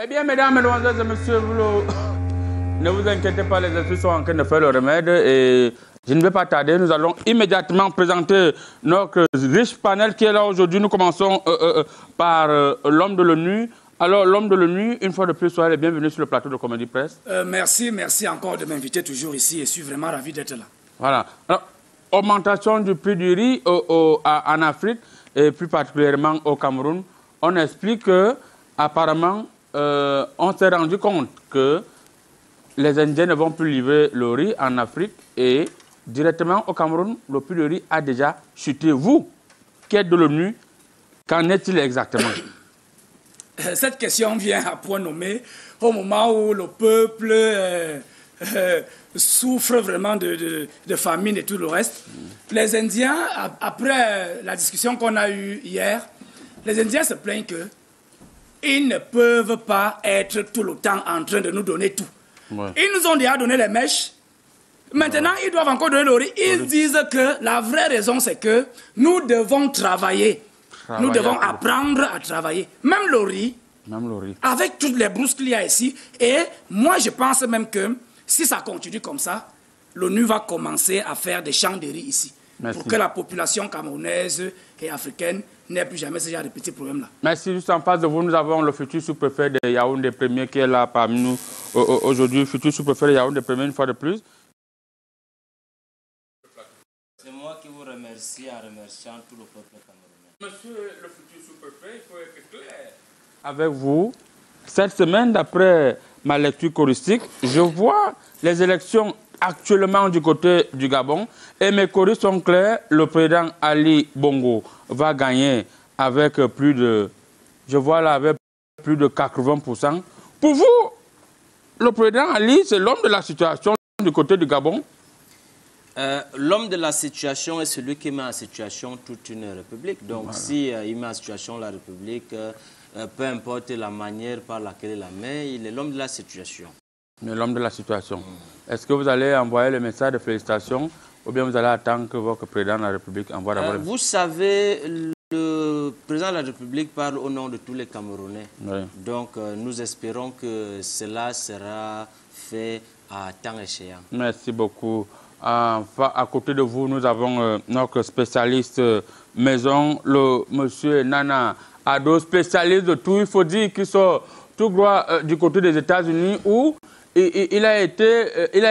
Eh bien, mesdames, mesdemoiselles et messieurs, ne vous inquiétez pas, les esprits sont en train de faire le remède et je ne vais pas tarder. Nous allons immédiatement présenter notre riche panel qui est là aujourd'hui. Nous commençons par l'homme de l'ONU. Alors, l'homme de l'ONU, une fois de plus, soyez les bienvenus sur le plateau de Comédie Presse. Merci encore de m'inviter toujours ici et je suis vraiment ravi d'être là. Voilà. Alors, augmentation du prix du riz en Afrique et plus particulièrement au Cameroun. On explique que, apparemment, on s'est rendu compte que les Indiens ne vont plus livrer le riz en Afrique et directement au Cameroun, le prix du riz a déjà chuté. Vous, qui êtes de l'ONU, qu'en est-il exactement? Cette question vient à point nommé au moment où le peuple souffre vraiment de famine et tout le reste. Les Indiens, après la discussion qu'on a eue hier, les Indiens se plaignent qu'ils ne peuvent pas être tout le temps en train de nous donner tout. Ouais. Ils nous ont déjà donné les mèches. Maintenant, ils doivent encore donner le riz. Ils disent que la vraie raison, c'est que nous devons travailler. Nous devons apprendre à travailler. Même le riz, avec toutes les brousses qu'il y a ici. Et moi, je pense même que si ça continue comme ça, l'ONU va commencer à faire des champs de riz ici. Merci. Pour que la population camerounaise et africaine n'ait plus jamais ce genre de petits problèmes-là. Merci. Juste en face de vous, nous avons le futur sous-préfet de Yaoundé Premier qui est là parmi nous aujourd'hui. Le futur sous-préfet de Yaoundé Premier, une fois de plus. C'est moi qui vous remercie en remerciant tout le peuple camerounais. Monsieur le futur sous-préfet, il faut être clair avec vous. Cette semaine, d'après ma lecture choristique, je vois les élections actuellement du côté du Gabon et mes choristes sont clairs. Le président Ali Bongo va gagner avec plus de, je vois là, avec plus de 80%. Pour vous, le président Ali, c'est l'homme de la situation du côté du Gabon? L'homme de la situation est celui qui met en situation toute une république. Donc, voilà. Si il met en situation la république, peu importe la manière par laquelle il la met, il est l'homme de la situation. Mais l'homme de la situation. Est-ce que vous allez envoyer le message de félicitations ou bien vous allez attendre que votre président de la République envoie d'abord Vous savez, le président de la République parle au nom de tous les Camerounais. Oui. Donc, nous espérons que cela sera fait à temps échéant. Merci beaucoup. À côté de vous, nous avons notre spécialiste maison, le monsieur Nana Ado, spécialiste de tout. Il faut dire qu'il sort tout droit du côté des États-Unis où il a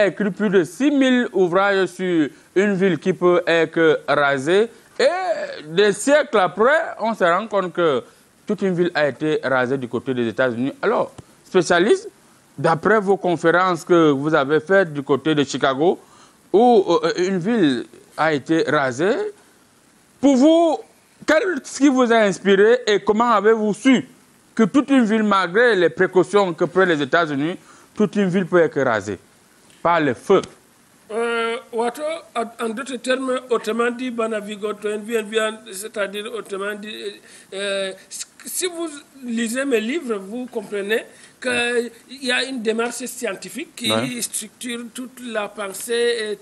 écrit plus de 6000 ouvrages sur une ville qui peut être rasée. Et des siècles après, on se rend compte que toute une ville a été rasée du côté des États-Unis. Alors, spécialiste, d'après vos conférences que vous avez faites du côté de Chicago, où une ville a été rasée, pour vous, qu'est-ce qui vous a inspiré et comment avez-vous su que toute une ville, malgré les précautions que prennent les États-Unis, toute une ville peut être rasée par le feu? En d'autres termes, autrement dit, c'est-à-dire autrement dit, si vous lisez mes livres, vous comprenez qu'il y a une démarche scientifique qui structure toute la pensée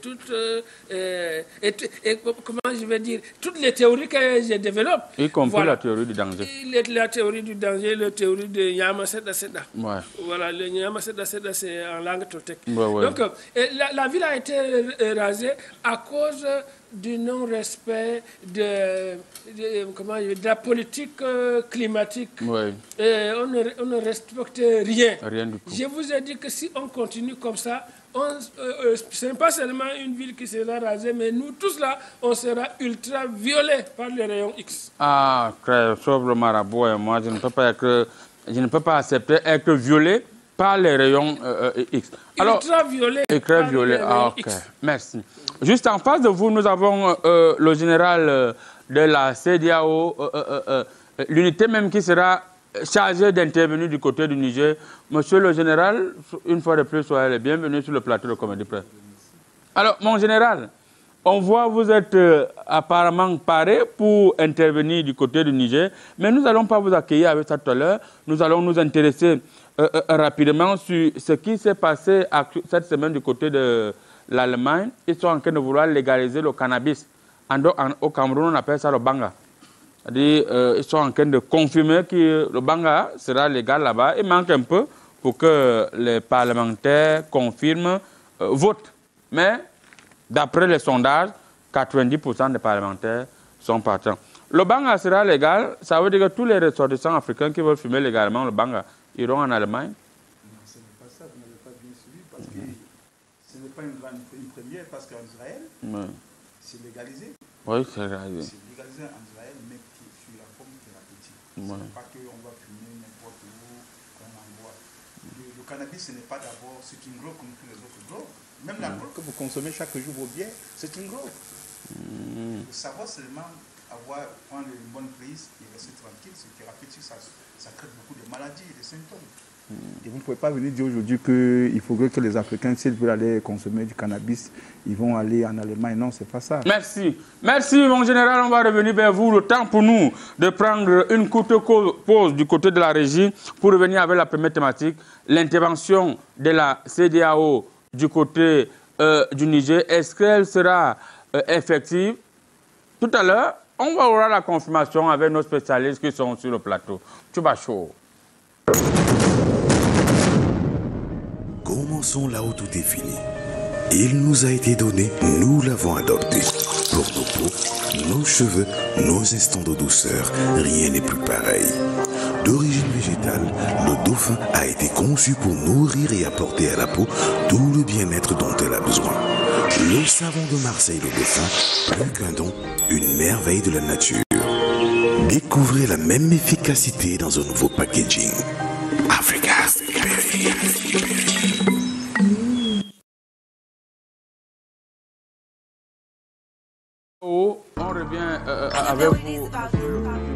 et comment je vais dire, toutes les théories que je développe. Y compris la théorie du danger. La théorie du danger, la théorie de Nyama Seda Seda. Voilà, le Nyama Seda Seda, c'est en langue toltèque. Donc, la ville a été rasée à cause du non-respect de la politique climatique. Et on ne respecte rien. Rien du tout. Je vous ai dit que si on continue comme ça, ce n'est pas seulement une ville qui sera rasée, mais nous tous là, on sera ultra violés par les rayons X. Ah, sauf le marabout et moi, je ne peux pas accepter être violé par les rayons X. Alors, ultra-violet. Ultra-violet, ok. Merci. Juste en face de vous, nous avons le général de la CEDEAO, l'unité même qui sera chargée d'intervenir du côté du Niger. Monsieur le général, une fois de plus, soyez les bienvenus sur le plateau de Comédie Presse. Alors, mon général, on voit que vous êtes apparemment paré pour intervenir du côté du Niger, mais nous n'allons pas vous accueillir avec ça tout à l'heure. Nous allons nous intéresser rapidement sur ce qui s'est passé cette semaine du côté de l'Allemagne. Ils sont en train de vouloir légaliser le cannabis. Au Cameroun, on appelle ça le banga. Ils sont en train de confirmer que le Banga sera légal là-bas. Il manque un peu pour que les parlementaires confirment, votent. Mais d'après les sondages, 90% des parlementaires sont partants. Le Banga sera légal, ça veut dire que tous les ressortissants africains qui veulent fumer légalement le Banga iront en Allemagne. Non, ce n'est pas ça, vous n'avez pas bien suivi, parce que ce n'est pas une première, parce qu'en Israël, c'est légalisé. Oui, c'est légalisé. C'est légalisé en Israël, mais sur la forme thérapeutique. Ce n'est pas qu'on va fumer n'importe où, qu'on en boit. Le cannabis, ce n'est pas d'abord, c'est une drogue comme tous les autres drogues. Même la drogue que vous consommez chaque jour vos bières, c'est une drogue. Le savoir seulement prendre une bonne prise et rester tranquille, c'est thérapeutique, ça traite beaucoup de maladies et de symptômes. Et vous ne pouvez pas venir dire aujourd'hui qu'il faudrait que les Africains, s'ils veulent aller consommer du cannabis, ils vont aller en Allemagne. Non, c'est pas ça. Merci. Merci, mon général. On va revenir vers vous. Le temps pour nous de prendre une courte pause du côté de la régie pour revenir avec la première thématique, l'intervention de la CEDEAO du côté du Niger. Est-ce qu'elle sera effective? Tout à l'heure, on va avoir la confirmation avec nos spécialistes qui sont sur le plateau. Touba Show. Commençons là où tout est fini. Il nous a été donné, nous l'avons adopté. Pour nos peaux, nos cheveux, nos instants de douceur, rien n'est plus pareil. D'origine végétale, le dauphin a été conçu pour nourrir et apporter à la peau tout le bien-être dont elle a besoin. Le savon de Marseille, le dauphin, plus qu'un don, une merveille de la nature. Découvrez la même efficacité dans un nouveau packaging. Africa. On revient avec vous.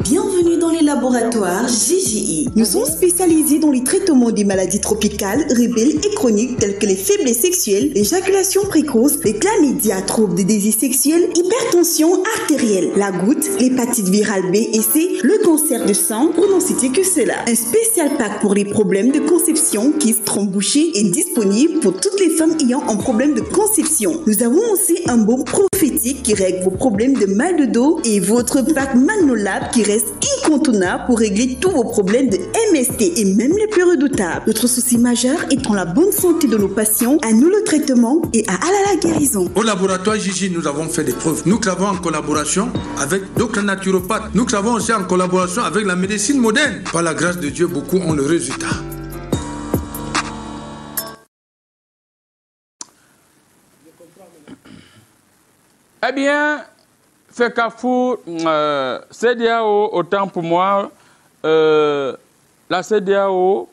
Bienvenue dans les laboratoires GGI. Nous sommes spécialisés dans les traitements des maladies tropicales, rebelles et chroniques telles que les faiblesses sexuelles, l'éjaculation précoce, les chlamydia, troubles de désir sexuel, hypertension artérielle, la goutte, l'hépatite virale B et C, le cancer de sang, pour n'en citer que cela. Un spécial pack pour les problèmes de conception, kyste, trombouché est disponible pour toutes les femmes ayant un problème de conception. Nous avons aussi un baume prophétique qui règle vos problèmes de mal de dos et votre pack Magnolab qui reste incontournable pour régler tous vos problèmes de MST et même les plus redoutables. Notre souci majeur étant la bonne santé de nos patients, à nous le traitement et à la guérison. Au laboratoire Gigi, nous avons fait des preuves. Nous travaillons en collaboration avec d'autres naturopathes. Nous travaillons aussi en collaboration avec la médecine moderne. Par la grâce de Dieu, beaucoup ont le résultat. Eh bien, Fekafou, CEDEAO, autant pour moi, la CEDEAO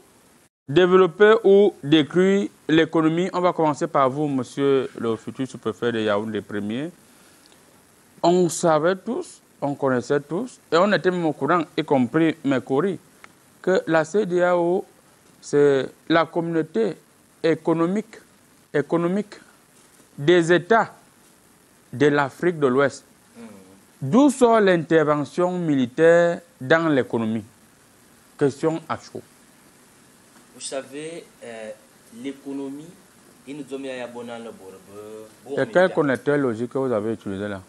développer ou détruire l'économie. On va commencer par vous, monsieur le futur sous-préfet de Yaoundé premier. On savait tous, on connaissait tous, et on était même au courant, y compris Mekori, que la CEDEAO, c'est la communauté économique des États de l'Afrique de l'Ouest. D'où sort l'intervention militaire dans l'économie? Question à chaud. Vous savez, l'économie, il nous a mis à bon le et quel connecteur logique que vous avez utilisé là?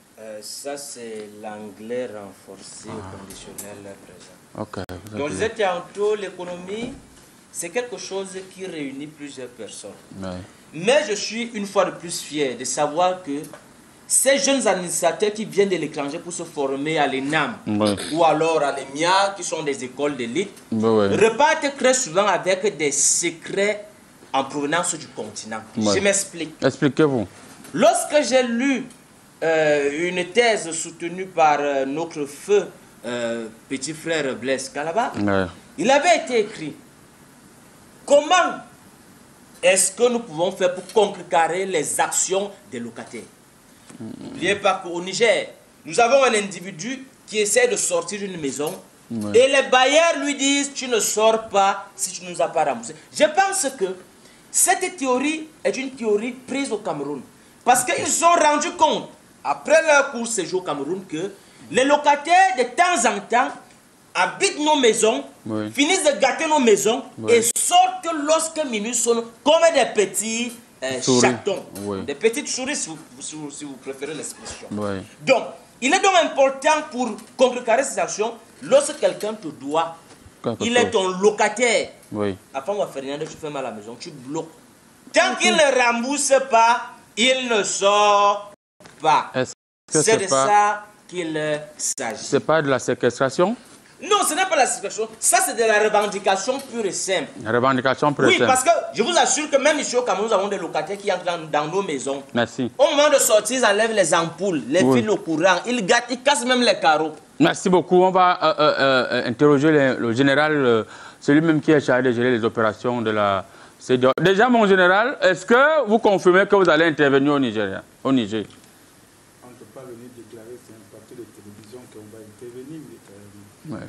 Ça, c'est l'anglais renforcé au conditionnel présent. Okay, donc, les États-Unis, l'économie, c'est quelque chose qui réunit plusieurs personnes. Ouais. Mais je suis une fois de plus fier de savoir que ces jeunes administrateurs qui viennent de l'étranger pour se former à l'ENAM ou alors à l'EMIA, qui sont des écoles d'élite, repartent très souvent avec des secrets en provenance du continent. Je m'explique. Expliquez-vous. Lorsque j'ai lu une thèse soutenue par notre feu petit frère Blaise Kalaba, il avait été écrit comment est-ce que nous pouvons faire pour contrecarrer les actions des locataires. N'oubliez pas qu'au Niger, nous avons un individu qui essaie de sortir d'une maison et les bailleurs lui disent « tu ne sors pas si tu ne nous as pas remboursé ». Je pense que cette théorie est une théorie prise au Cameroun. Parce qu'ils ont rendu compte, après leur court séjour au Cameroun, que les locataires de temps en temps habitent nos maisons, finissent de gâter nos maisons et sortent lorsque minuit sonne comme des petits chatons, des petites souris si vous préférez l'expression. Donc, Il est donc important pour contrecarrer ces actions, lorsque quelqu'un te doit, il est ton locataire. Oui. Après, moi, Ferdinand, tu fais mal à la maison, tu bloques. Tant qu'il ne rembourse pas, il ne sort pas. C'est de ça qu'il s'agit. C'est pas de la séquestration? Non, ce n'est pas la séquestration. Ça, c'est de la revendication pure et simple. La revendication pure et simple. Oui, parce que je vous assure que même ici au Cameroun, nous avons des locataires qui entrent dans nos maisons. Merci. Au moment de sortir, ils enlèvent les ampoules, les fils au courant, ils gâtent, ils cassent même les carreaux. Merci beaucoup. On va interroger le général, celui-même qui est chargé de gérer les opérations de la CEDEAO. Déjà, mon général, est-ce que vous confirmez que vous allez intervenir au Niger? On ne peut pas venir déclarer, c'est un plateau de télévision qu'on va intervenir militairement. Ouais.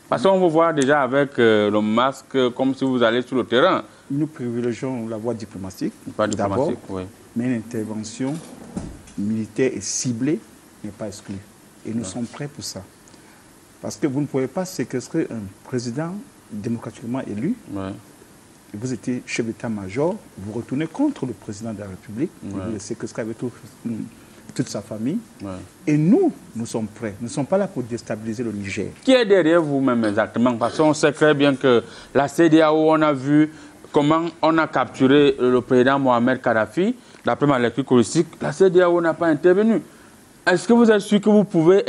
Parce qu'on vous voit déjà avec le masque comme si vous allez sur le terrain. Nous privilégions la voie diplomatique, d'abord, oui. Mais une intervention militaire et ciblée n'est pas exclue. Et nous sommes prêts pour ça. Parce que vous ne pouvez pas séquestrer un président démocratiquement élu. Ouais. Vous étiez chef d'état-major, vous retournez contre le président de la République, vous le séquestrez avec toute sa famille. Ouais. Et nous sommes prêts. Nous ne sommes pas là pour déstabiliser le Niger. Qui est derrière vous-même exactement? Parce qu'on sait très bien que la CEDEAO, on a vu comment on a capturé le président Mohamed Kadhafi. D'après ma lecture holistique, la CEDEAO n'a pas intervenu. Est-ce que vous êtes sûr que vous pouvez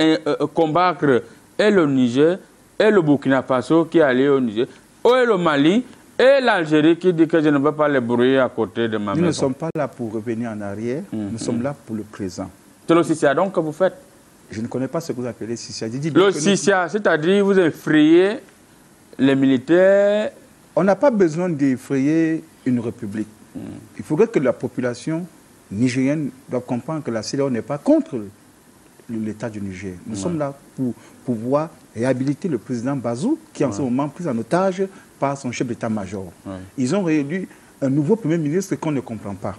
combattre et le Niger, et le Burkina Faso qui est allé au Niger, et le Mali, et l'Algérie qui dit que je ne veux pas les brouiller à côté de ma maison? Nous ne sommes pas là pour revenir en arrière, nous sommes là pour le présent. C'est le CICIA donc que vous faites? Je ne connais pas ce que vous appelez CICIA. Le CICIA, c'est-à-dire vous effrayez les militaires? On n'a pas besoin d'effrayer une république. Il faudrait que la population nigérienne doive comprendre que la CEDEAO n'est pas contre l'État du Niger. Nous sommes là pour pouvoir réhabiliter le président Bazou, qui est en ce moment pris en otage par son chef d'état-major. Ils ont réélu un nouveau premier ministre qu'on ne comprend pas.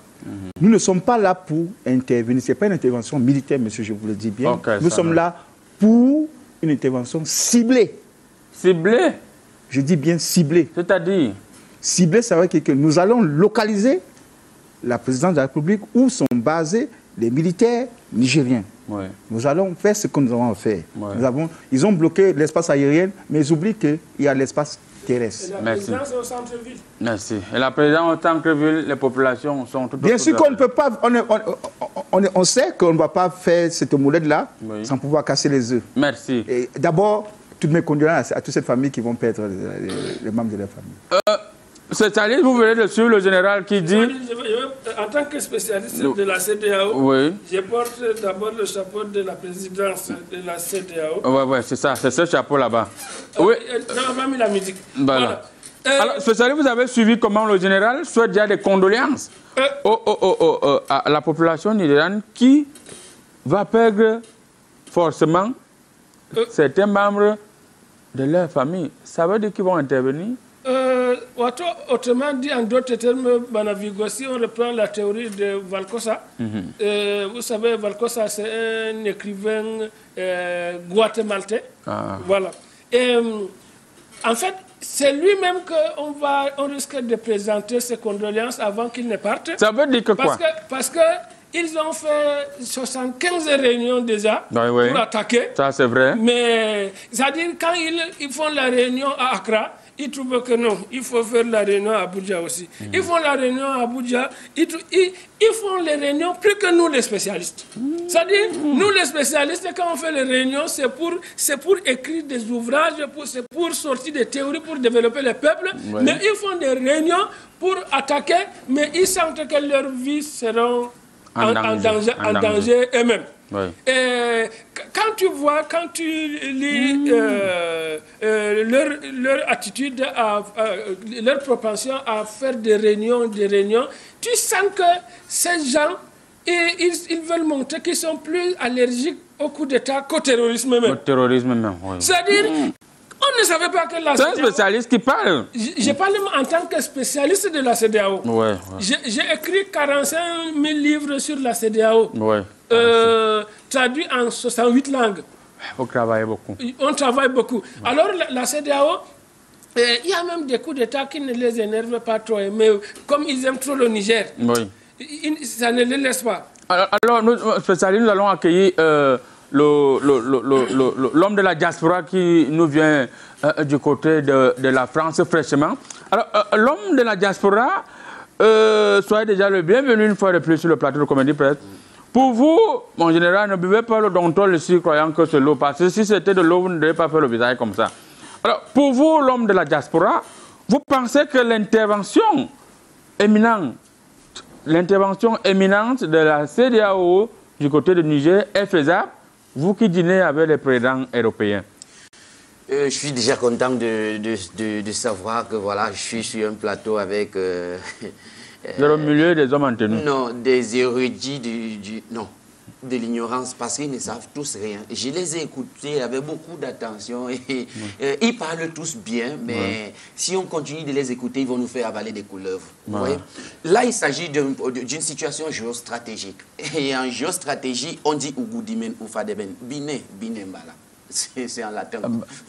Nous ne sommes pas là pour intervenir. Ce n'est pas une intervention militaire, monsieur, je vous le dis bien. Nous sommes là pour une intervention ciblée. Ciblée? Je dis bien ciblée. C'est-à-dire? Ciblée, ça veut dire que nous allons localiser la présidence de la République où sont basés les militaires nigériens. Nous allons faire ce que nous avons à faire. Ils ont bloqué l'espace aérien, mais ils oublient qu'il y a l'espace terrestre. Et la présidence au centre-ville. Merci. Et la présidence au centre-ville, les populations sont toutes... Bien sûr qu'on ne peut pas... On sait qu'on ne va pas faire cette omelette-là sans pouvoir casser les œufs. Merci. D'abord, toutes mes condoléances à toute cette famille qui vont perdre les membres de leur famille. C'est-à-dire, vous venez de suivre le général qui dit... En tant que spécialiste de la CEDEAO, je porte d'abord le chapeau de la présidence de la CEDEAO. Oui, c'est ça, c'est ce chapeau là-bas. Oui. Non, on m'a mis la musique. Voilà. Alors, spécialiste, vous avez suivi comment le général souhaite dire des condoléances à la population nigériane qui va perdre forcément certains membres de leur famille. Ça veut dire qu'ils vont intervenir? Autrement dit, en d'autres termes, Banavigo, si on reprend la théorie de Valkosa, vous savez, Valkosa, c'est un écrivain guatémaltais. Voilà. Et en fait, c'est lui-même qu'on risque de présenter ses condoléances avant qu'il ne parte. Ça veut dire que quoi? Parce que ils ont fait 75 réunions déjà pour attaquer. Ça, c'est vrai. Mais, c'est-à-dire, quand ils font la réunion à Accra, ils trouvent que non, il faut faire la réunion à Abuja aussi. Ils font la réunion à Abuja, ils font les réunions plus que nous les spécialistes. C'est-à-dire, nous les spécialistes, quand on fait les réunions, c'est pour écrire des ouvrages, c'est pour sortir des théories, pour développer les peuples. Mais ils font des réunions pour attaquer, mais ils sentent que leur vie seront en danger eux-mêmes. Et quand tu lis leur attitude, leur propension à faire des réunions, tu sens que ces gens, ils veulent montrer qu'ils sont plus allergiques au coup d'État qu'au terrorisme même. Au terrorisme même, c'est-à-dire, on ne savait pas que la CEDEAO... C'est un spécialiste qui parle. Je parle en tant que spécialiste de la CEDEAO. J'ai écrit 45 000 livres sur la CEDEAO. Traduit en 68 langues. Vous travaillez beaucoup. On travaille beaucoup. Alors, la CEDEAO, il y a même des coups d'État qui ne les énervent pas trop. Mais comme ils aiment trop le Niger, ça ne les laisse pas. Alors nous, spécialistes, nous allons accueillir l'homme de la diaspora qui nous vient du côté de la France fraîchement. Alors, l'homme de la diaspora, soyez déjà le bienvenu une fois de plus sur le plateau de Comédie Presse. Pour vous, mon général, ne buvez pas le Domptol ici croyant que c'est l'eau, parce que si c'était de l'eau, vous ne devez pas faire le visage comme ça. Alors, pour vous, l'homme de la diaspora, vous pensez que l'intervention éminente de la CEDEAO du côté de Niger est faisable, vous qui dînez avec les présidents européens? Je suis déjà content de savoir que voilà, je suis sur un plateau avec... le milieu des hommes en tenue. Non, des érudits de l'ignorance, parce qu'ils ne savent tous rien. Je les ai écoutés avec beaucoup d'attention et ils parlent tous bien, mais si on continue de les écouter, ils vont nous faire avaler des couleuvres. Vous voyez? Là, il s'agit d'une situation géostratégique. Et en géostratégie, on dit Ougudimen ou Fadeben, Bine, Mbala. C'est en latin.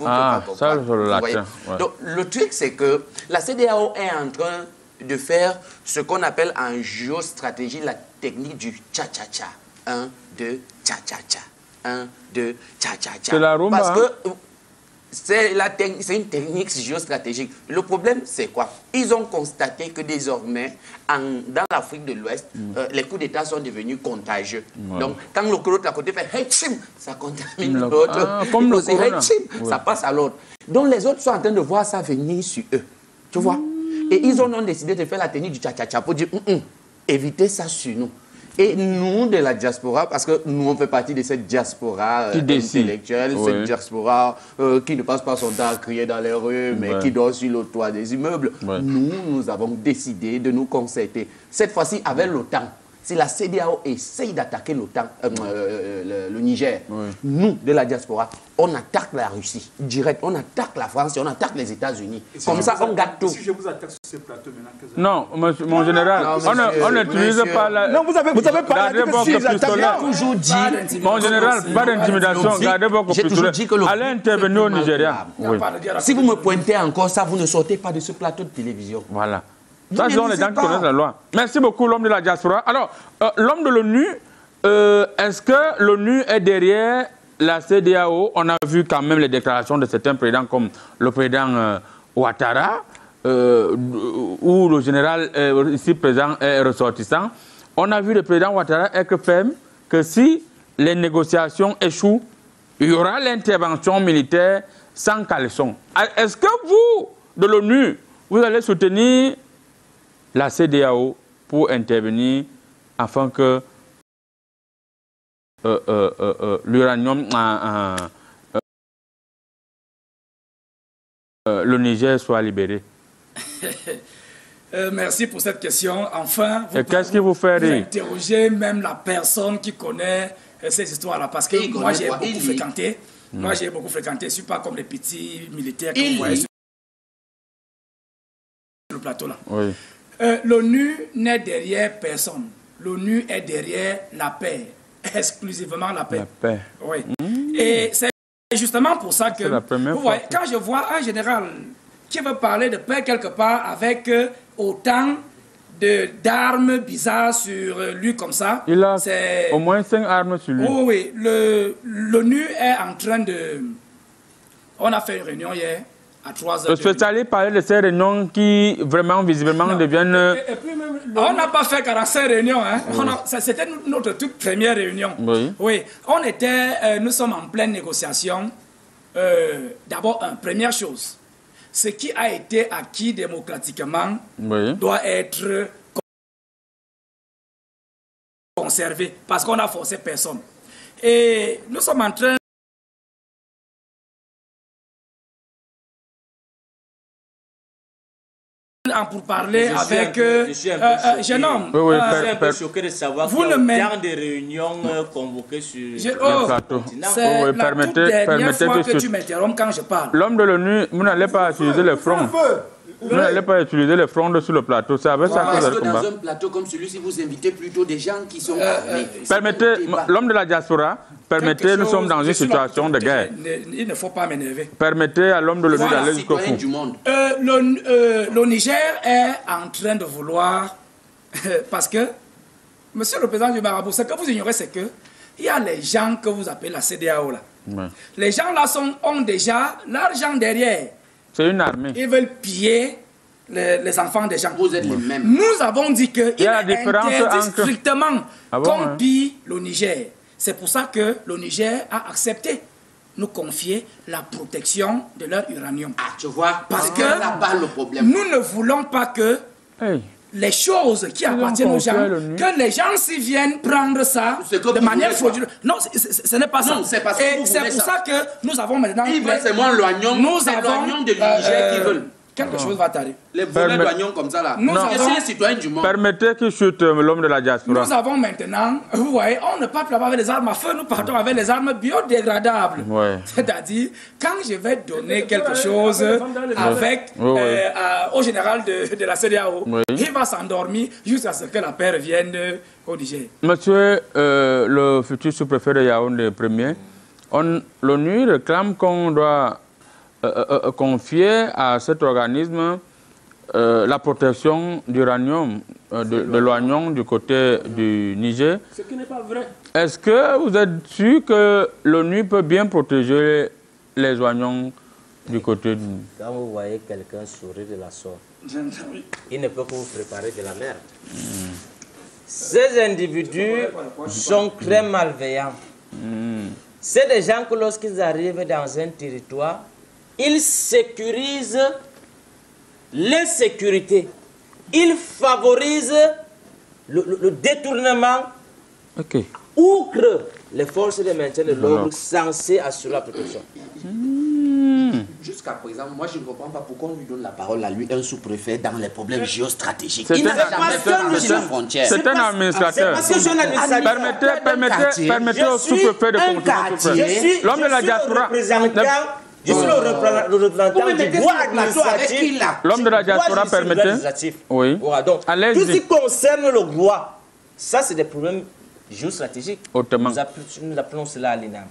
Ça, c'est le latin. Donc, le truc, c'est que la CEDEAO est en train de faire ce qu'on appelle en géostratégie la technique du cha-cha-cha. 1, 2, cha-cha-cha. 1, 2, cha-cha-cha. C'est la rumba. Parce que c'est une technique géostratégique. Le problème, c'est quoi? Ils ont constaté que désormais, dans l'Afrique de l'Ouest, les coups d'État sont devenus contagieux. Donc, quand l'autre à côté fait « hey, chim », ça contamine l'autre. Comme le hey, chim, ça passe à l'autre. Donc, les autres sont en train de voir ça venir sur eux. Tu vois? Et ils ont décidé de faire la technique du cha-cha-cha pour dire évitez ça sur nous. Et nous, de la diaspora, parce que nous, on fait partie de cette diaspora intellectuelle, cette diaspora qui ne passe pas son temps à crier dans les rues, mais qui dort sur le toit des immeubles, nous avons décidé de nous concerter. Cette fois-ci, avec l'OTAN. Si la CEDEAO essaye d'attaquer l'OTAN, le Niger, nous, de la diaspora, on attaque la Russie, direct, on attaque la France et on attaque les États-Unis. Comme ça, on gâte tout. Si je vous attaque sur ce plateau Non, maintenant... mon général, on n'utilise pas la... Non, vous avez pas toujours dit... Mon général, pas d'intimidation, gardez votre pistolet. Allez intervenir au Nigeria. Si vous me pointez encore ça, vous ne sortez pas de ce plateau de télévision. Voilà. Ça, ce sont les gens qui connaissent la loi. Merci beaucoup, l'homme de la diaspora. Alors, l'homme de l'ONU, est-ce que l'ONU est derrière la CEDEAO? On a vu quand même les déclarations de certains présidents, comme le président Ouattara, ou le général ici présent est ressortissant. On a vu le président Ouattara être ferme que si les négociations échouent, il y aura l'intervention militaire sans caleçon. Est-ce que vous, de l'ONU, vous allez soutenir la CEDEAO pour intervenir afin que l'uranium, le Niger soit libéré? Merci pour cette question. Enfin, vous qu'est-ce qui vous fait rire? Interroger même la personne qui connaît ces histoires-là. Parce que moi, j'ai beaucoup fréquenté. Moi, j'ai beaucoup fréquenté. Je ne suis pas comme les petits militaires que vous voyez sur le plateau-là. Oui. L'ONU n'est derrière personne. L'ONU est derrière la paix. Exclusivement la paix. La paix. Oui. Et c'est justement pour ça que, vous voyez, quand je vois un général qui veut parler de paix quelque part avec autant d'armes bizarres sur lui comme ça. Il a au moins 5 armes sur lui. Oui, l'ONU est en train de... On a fait une réunion hier. Je suis allé parler de ces réunions qui, vraiment, visiblement, deviennent... On n'a pas fait 45 réunions. Hein. C'était notre toute première réunion. Oui. Nous sommes en pleine négociation. D'abord, première chose, ce qui a été acquis démocratiquement doit être conservé, parce qu'on n'a forcé personne. Et nous sommes en train pour parler avec jeune homme. Je suis un peu choqué de savoir qu'il y a autant de réunions convoquées sur le plateau. C'est la toute dernière fois que tu m'interromps quand je parle. L'homme de l'ONU, vous n'allez pas utiliser les fronts. Vous n'allez pas utiliser les fronts sur le plateau. C'est avec ça que vous allez combattre. Dans un plateau comme celui-ci, vous invitez plutôt des gens qui sont... Permettez, l'homme de la diaspora, permettez, nous sommes dans une situation de guerre. Il ne faut pas m'énerver. Permettez à l'homme de l'ONU d'aller jusqu'au fond. Le Niger est en train de vouloir... parce que, monsieur le président du Marabout, ce que vous ignorez, c'est que il y a les gens que vous appelez la CEDEAO là. Les gens là ont déjà l'argent derrière. C'est une armée. Ils veulent piller les enfants des gens. Vous êtes les mêmes. Nous avons dit qu'il est interdit strictement qu'on hein? pille le Niger. C'est pour ça que le Niger a accepté nous confier la protection de leur uranium. Ah, tu vois, parce que là-bas le problème. Nous ne voulons pas que les choses qui appartiennent aux gens, que les gens s'y viennent prendre ça de manière frauduleuse. Non, ce n'est pas ça. C'est pour ça que nous avons maintenant... Ils veulent seulement l'oignon de Niger qu'ils veulent. Quelque chose va t'arriver. Les voleurs d'oignons comme ça là. Je suis un citoyen du monde. Permettez que chute l'homme de la diaspora. Nous avons maintenant, vous voyez, on ne part pas avec les armes à feu, nous partons avec les armes biodégradables. C'est-à-dire, quand je vais donner quelque chose avec au général de la CEDEAO, il va s'endormir jusqu'à ce que la paix revienne au Niger. Monsieur le futur sous-préfet de Yaoundé premier, l'ONU réclame qu'on doit confier à cet organisme la protection d'uranium, de l'oignon du côté du Niger. Ce qui n'est pas vrai. Est-ce que vous êtes sûr que l'ONU peut bien protéger les oignons du côté du Niger? Quand vous voyez quelqu'un sourire de la sorte, il ne peut que vous préparer de la merde. Ces individus sont très malveillants. C'est des gens que lorsqu'ils arrivent dans un territoire, ils sécurisent l'insécurité. Ils favorisent le détournement. Outre les forces de maintien de l'ordre censées assurer la protection. Jusqu'à présent, moi je ne comprends pas pourquoi on lui donne la parole à lui, un sous-préfet, dans les problèmes géostratégiques. Il n'a jamais fait la frontière. C'est un administrateur. Permettez au sous-préfet de continuer. L'homme de la diaspora. Je suis le représentant du droit administratif. L'homme de la diaspora, permettez. Oui. Donc, tout ce qui concerne le droit, ça c'est des problèmes géostratégiques. Nous appelons cela à l'INAM.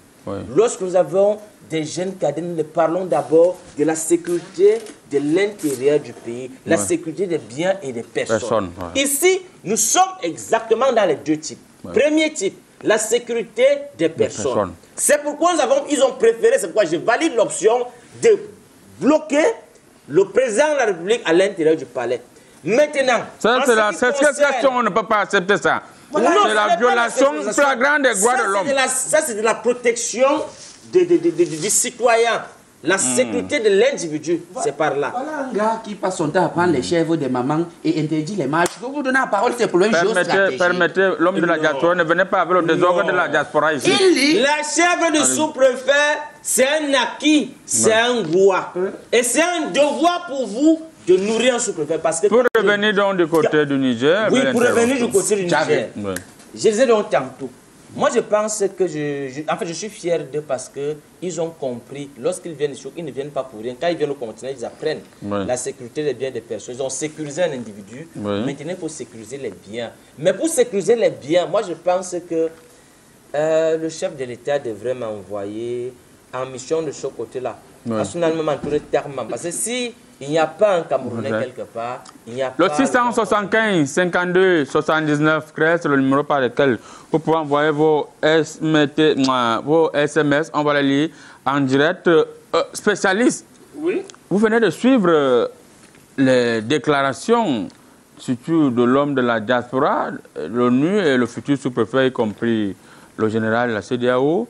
Lorsque nous avons des jeunes cadets, nous parlons d'abord de la sécurité de l'intérieur du pays, la sécurité des biens et des personnes. Ici, nous sommes exactement dans les deux types. Premier type, la sécurité des personnes. C'est pourquoi ils ont préféré, c'est pourquoi je valide l'option de bloquer le président de la République à l'intérieur du palais. Maintenant, cette question, on ne peut pas accepter ça. C'est la violation flagrante des droits de l'homme. Ça, c'est de la protection du citoyen. La sécurité de l'individu, c'est par là. Voilà un gars qui passe son temps à prendre les chèvres des mamans et interdit les marches. Vous donnez la parole, c'est pour le géostratégique. Permettez, l'homme de la diaspora, ne venez pas avec le désordre de la diaspora ici. La chèvre du sous-préfet, c'est un acquis, c'est un droit. Et c'est un devoir pour vous de nourrir un sous-préfet. Pour revenir donc du côté du Niger. Oui, pour revenir du côté du Niger. Je disais donc tantôt. Moi, je pense que je suis fier d'eux parce qu'ils ont compris, lorsqu'ils viennent ici, ils ne viennent pas pour rien. Quand ils viennent au continent, ils apprennent la sécurité des biens des personnes. Ils ont sécurisé un individu. Maintenant, il faut sécuriser les biens. Mais pour sécuriser les biens, moi, je pense que le chef de l'État devrait m'envoyer en mission de ce côté-là. Personnellement, m'entourer termement. Parce que si il n'y a pas un Camerounais quelque part, il n'y a pas... Le 675 52 79 c'est le numéro par lequel vous pouvez envoyer vos SMS. On va les lire en direct. Spécialiste, vous venez de suivre les déclarations, surtout de l'homme de la diaspora, l'ONU et le futur sous-préfet, y compris le général de la CEDEAO.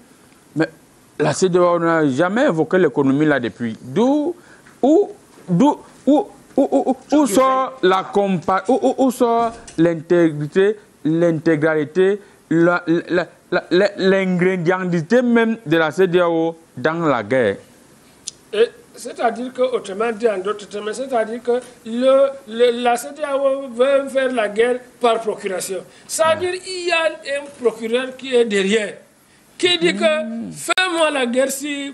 Mais la CEDEAO n'a jamais évoqué l'économie là depuis. Où sort l'intégrité, l'intégralité, l'ingrédientité même de la CEDEAO dans la guerre? C'est-à-dire que, autrement dit, en d'autres termes, c'est-à-dire que la CEDEAO veut faire la guerre par procuration. C'est-à-dire qu'il y a un procureur qui est derrière, qui dit que fais-moi la guerre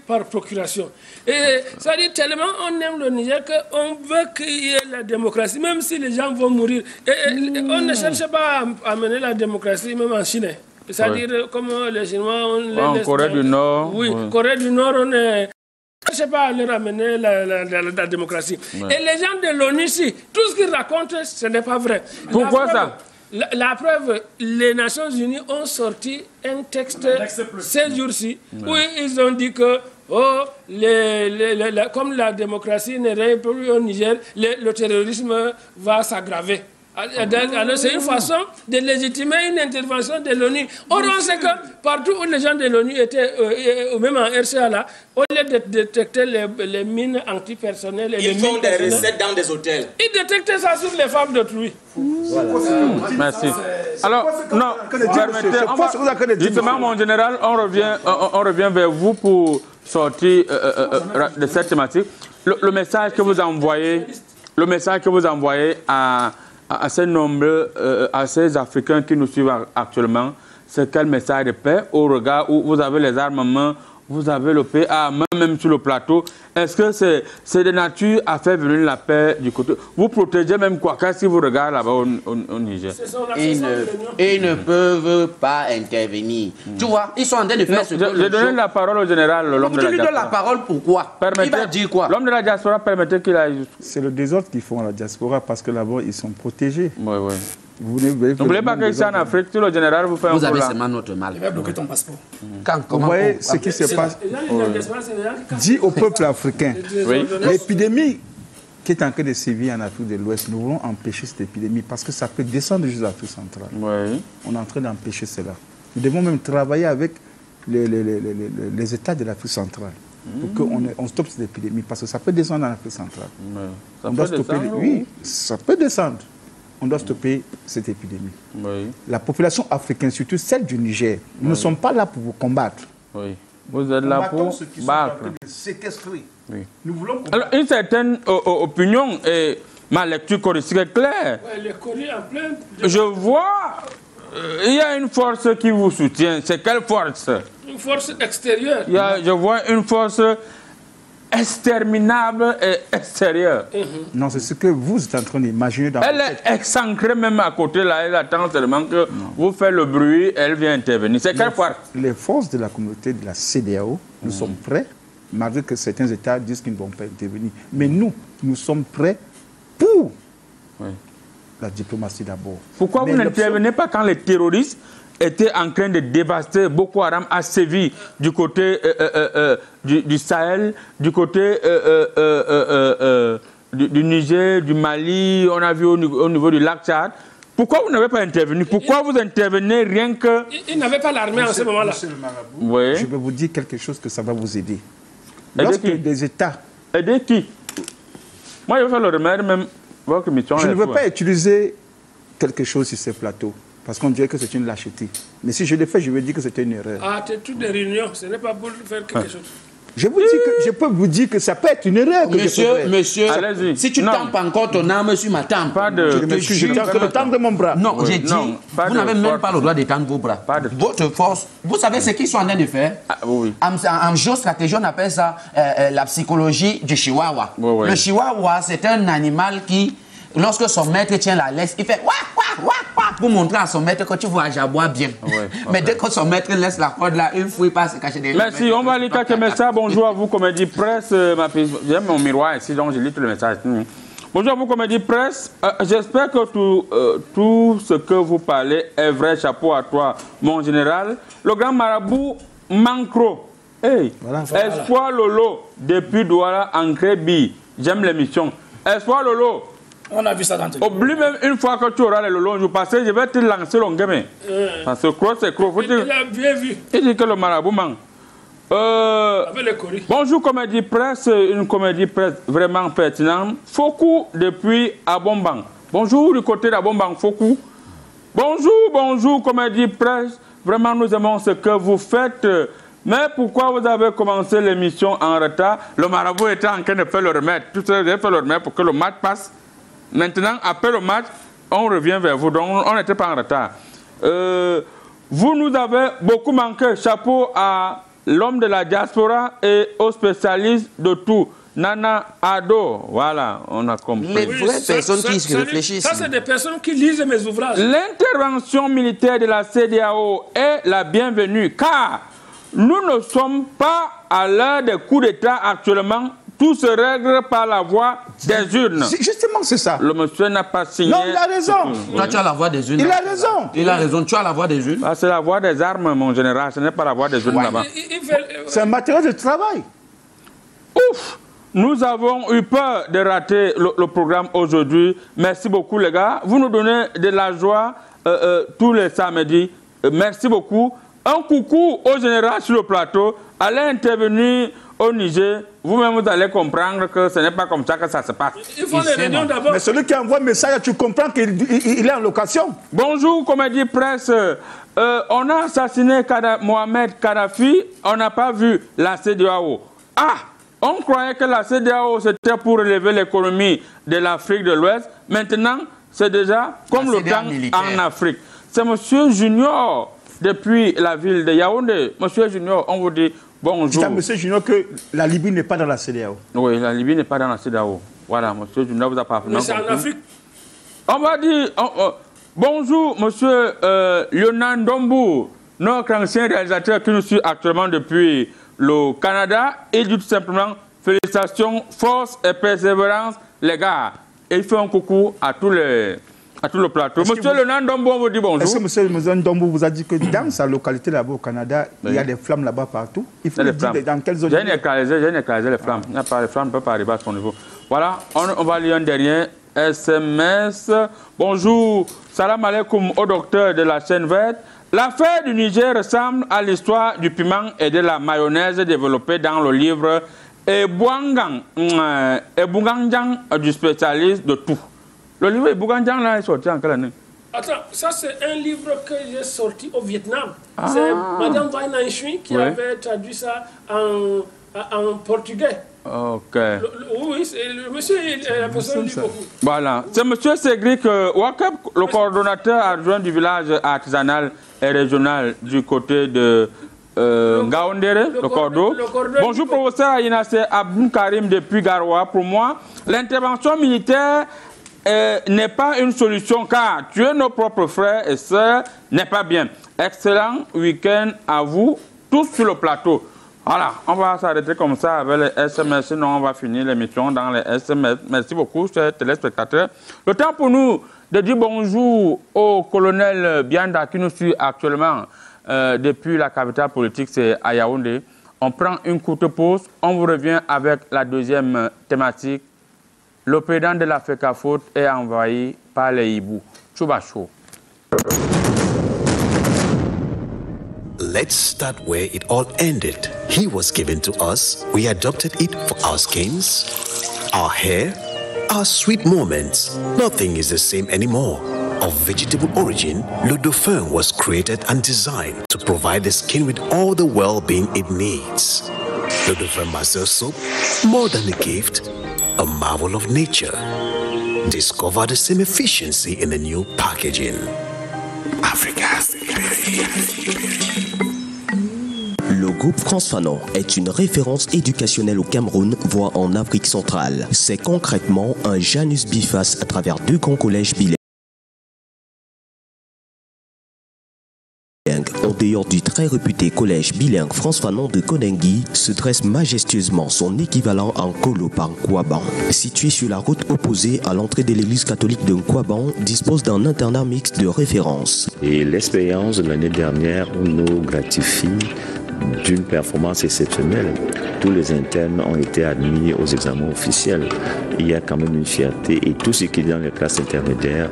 par procuration. Et c'est-à-dire tellement on aime le Niger qu'on veut qu'il y ait la démocratie, même si les gens vont mourir. Et on ne cherche pas à amener la démocratie même en Chine. C'est-à-dire comme les Chinois... En Corée du Nord. Oui, Corée du Nord, on est... Je ne sais pas à leur amener la démocratie. Et les gens de l'ONU ici, tout ce qu'ils racontent, ce n'est pas vrai. Pourquoi ça? La preuve, les Nations Unies ont sorti un texte ces jours-ci où ils ont dit que comme la démocratie n'est rien plus au Niger, le terrorisme va s'aggraver. Alors c'est une façon de légitimer une intervention de l'ONU. Or on sait que partout où les gens de l'ONU étaient, même en RCA là, au lieu de détecter les mines antipersonnelles, ils font des recettes dans des hôtels. Ils détectaient ça sur les femmes d'autrui. Voilà. Merci. Alors, non, permettez, justement, mon général, on revient vers vous pour sortir de cette thématique. Le message que vous envoyez, à ces nombreux, à ces Africains qui nous suivent actuellement, c'est quel message de paix au regard où vous avez les armements, vous avez le pays à main même sur le plateau. Est-ce que c'est de nature à faire venir la paix du côté? Vous protégez même quoi? Qu'est-ce que vous regardez là-bas au Niger? Ils ne peuvent pas intervenir. Tu vois, ils sont en train de faire ce que... J'ai donné la parole au général, l'homme de la diaspora. Tu lui donnes la parole pourquoi? Il va dire quoi? L'homme de la diaspora, permettez qu'il aille... C'est le désordre qu'ils font à la diaspora parce que là-bas, ils sont protégés. Oui, oui. N'oubliez pas qu'ici en Afrique, tout le général vous fait un Vous avez seulement notre mal. Il va bloquer ton passeport. Vous voyez ce qui se passe. Dis au peuple africain, l'épidémie qui est en train de sévir en Afrique de l'Ouest, nous voulons empêcher cette épidémie parce que ça peut descendre jusqu'à l'Afrique centrale. On est en train d'empêcher cela. Nous devons même travailler avec les États de l'Afrique centrale pour qu'on stoppe cette épidémie parce que ça peut descendre en Afrique centrale. On doit stopper. Oui, ça peut descendre. On doit stopper cette épidémie. La population africaine, surtout celle du Niger, nous ne sommes pas là pour vous combattre. Vous êtes là pour battre. Séquestrer. Nous voulons combattre. Alors, une certaine opinion, et ma lecture choristique est claire. Je vois, il y a une force qui vous soutient. C'est quelle force? Une force extérieure. Je vois une force exterminable et extérieure. Non, c'est ce que vous êtes en train d'imaginer. Elle est exancrée même à côté là, elle attend seulement que vous faites le bruit, elle vient intervenir. C'est quelle force? Les forces de la communauté de la CEDEAO, nous sommes prêts, malgré que certains États disent qu'ils ne vont pas intervenir. Mais nous sommes prêts pour la diplomatie d'abord. Pourquoi vous n'intervenez pas quand les terroristes étaient en train de dévaster? Boko Haram a sévi du côté du Sahel, du côté du Niger, du Mali, on a vu au niveau du lac Tchad. Pourquoi vous n'avez pas intervenu? Pourquoi vous intervenez rien que... Ils n'avaient pas l'armée en ce moment-là. Je vais vous dire quelque chose que ça va vous aider. Lorsque des États... Aider qui? Moi, je vais faire le remède même. Votre mission je ne veux pas utiliser quelque chose sur ces plateaux. Parce qu'on dirait que c'est une lâcheté. Mais si je le fais, je vais dire que c'était une erreur. Ah, c'est toutes des réunions, ce n'est pas pour faire quelque chose. Je peux vous dire que ça peut être une erreur. Monsieur, si tu tampes encore ton arme sur ma tempe, je tendre mon bras. Non, j'ai dit, vous n'avez même pas le droit d'étendre vos bras. Votre force, vous savez ce qu'ils sont en train de faire? En géostratégie, on appelle ça la psychologie du chihuahua. Le chihuahua, c'est un animal qui, lorsque son maître tient la laisse, il fait pour montrer à son maître que tu vois, j'aboie bien. Mais dès que son maître laisse la corde là, il fouille pas se cacher derrière. Merci, on va lire quelques messages. Bonjour à vous, Comédie Presse. J'ai mon miroir ici, donc je lis tous les messages. Bonjour à vous, Comédie Presse. J'espère que tout ce que vous parlez est vrai. Chapeau à toi, mon général. Le grand marabout Mancro. Hey, Espoir Lolo, depuis Douala, en Crébi. J'aime l'émission. Espoir Lolo. On a vu ça dans le... Oublie même une fois que tu auras le long jour passé, je vais te lancer le gamin. Parce que croix, c'est croix. Il a bien vu. Il dit que le marabout manque. Bonjour, Comédie Presse, une comédie presse vraiment pertinente. Fokou depuis Abombang. Bonjour du côté d'Abombang, Fokou. Bonjour, Comédie Presse. Vraiment, nous aimons ce que vous faites. Mais pourquoi vous avez commencé l'émission en retard? Le marabout était en train de faire le remède. Tout ça, j'ai fait le remède pour que le match passe. Maintenant, après le match, on revient vers vous. Donc, on n'était pas en retard. Vous nous avez beaucoup manqué. Chapeau à l'homme de la diaspora et aux spécialistes de tout. Nana Ado, voilà, on a compris. Les vraies personnes qui réfléchissent. Ça, c'est des personnes qui lisent mes ouvrages. L'intervention militaire de la CEDEAO est la bienvenue, car nous ne sommes pas à l'heure des coups d'État actuellement. tout se règle par la voie des urnes. Justement, c'est ça. Le monsieur n'a pas signé. Non, il a raison. Toi, tu as la voie des urnes. Il a raison. Il a raison. Tu as la voie des urnes. C'est la voie des armes, mon général. Ce n'est pas la voie des urnes là-bas. C'est un matériel de travail. Ouf! Nous avons eu peur de rater le programme aujourd'hui. Merci beaucoup, les gars. Vous nous donnez de la joie tous les samedis. Merci beaucoup. Un coucou au général sur le plateau. Allez intervenir au Niger. Vous-même, vous allez comprendre que ce n'est pas comme ça que ça se passe. Il faut les réunions d'abord. Mais celui qui envoie un message, tu comprends qu'il est en location. Bonjour, Comédie Presse. On a assassiné Mohamed Kadhafi. On n'a pas vu la CEDEAO. Ah! On croyait que la CEDEAO, c'était pour relever l'économie de l'Afrique de l'Ouest. Maintenant, c'est déjà comme l'OTAN en Afrique. C'est M. Junior, depuis la ville de Yaoundé. M. Junior, on vous dit bonjour. C'est à M. Junior que la Libye n'est pas dans la CEDEAO. Oui, la Libye n'est pas dans la CEDEAO. Voilà, M. Junior vous a pas... Mais c'est en Afrique. On va dire... bonjour, M. Lionel Ndombo, notre ancien réalisateur qui nous suit actuellement depuis... le Canada, et dit tout simplement félicitations, force et persévérance, les gars. Et il fait un coucou à tout le plateau. Monsieur Lenan Dombo, on vous dit bonjour. Est-ce que monsieur Dombo vous a dit que dans sa localité là-bas au Canada, il y a des flammes là-bas partout? Il faut le dire dans quelle zone? J'ai écrasé les flammes. Il n'y a pas les flammes, ne peuvent pas arriver à son niveau. Voilà, on va lire un dernier SMS. Bonjour, salam alaikum au docteur de la chaîne verte. L'affaire du Niger ressemble à l'histoire du piment et de la mayonnaise développée dans le livre Ebougangjang du spécialiste de tout. Le livre Ebougangjang là est sorti en quelle année? Attends, ça c'est un livre que j'ai sorti au Vietnam. C'est Madame Vai Nhan Chui qui avait traduit ça en portugais. Ok. Oui, le monsieur, la personne lit beaucoup. Voilà. C'est monsieur Cédric Wakab, le coordonnateur adjoint du village artisanal et régional du côté de Ngaoundéré, le Cordo. Bonjour, professeur Inasse Abdou Karim depuis Garoua. Pour moi, l'intervention militaire n'est pas une solution car tuer nos propres frères et sœurs n'est pas bien. Excellent week-end à vous, tous sur le plateau. Voilà, on va s'arrêter comme ça avec les SMS, sinon on va finir l'émission dans les SMS. Merci beaucoup, chers téléspectateurs. Le temps pour nous de dire bonjour au colonel Bianda qui nous suit actuellement depuis la capitale politique, c'est à Yaoundé. On prend une courte pause, on vous revient avec la deuxième thématique. Le président de la FECAFOOT est envahi par les hiboux. Chouba Chou. Let's start where it all ended. He was given to us. We adopted it for our skins, our hair, our sweet moments. Nothing is the same anymore. Of vegetable origin, Le Dauphin was created and designed to provide the skin with all the well-being it needs. Le Dauphin Master Soap, more than a gift, a marvel of nature. Discover the same efficiency in the new packaging. Africa. Le groupe France Fanon est une référence éducationnelle au Cameroun, voire en Afrique centrale. C'est concrètement un Janus biface à travers 2 grands collèges bilingues. En dehors du très réputé collège bilingue France Fanon de Konengi, se dresse majestueusement son équivalent en Kolopan Kouaban. Situé sur la route opposée à l'entrée de l'église catholique de Kouaban, dispose d'un internat mixte de référence. Et l'expérience de l'année dernière nous gratifie d'une performance exceptionnelle. Tous les internes ont été admis aux examens officiels. Il y a quand même une fierté et tous ceux qui sont dans les classes intermédiaires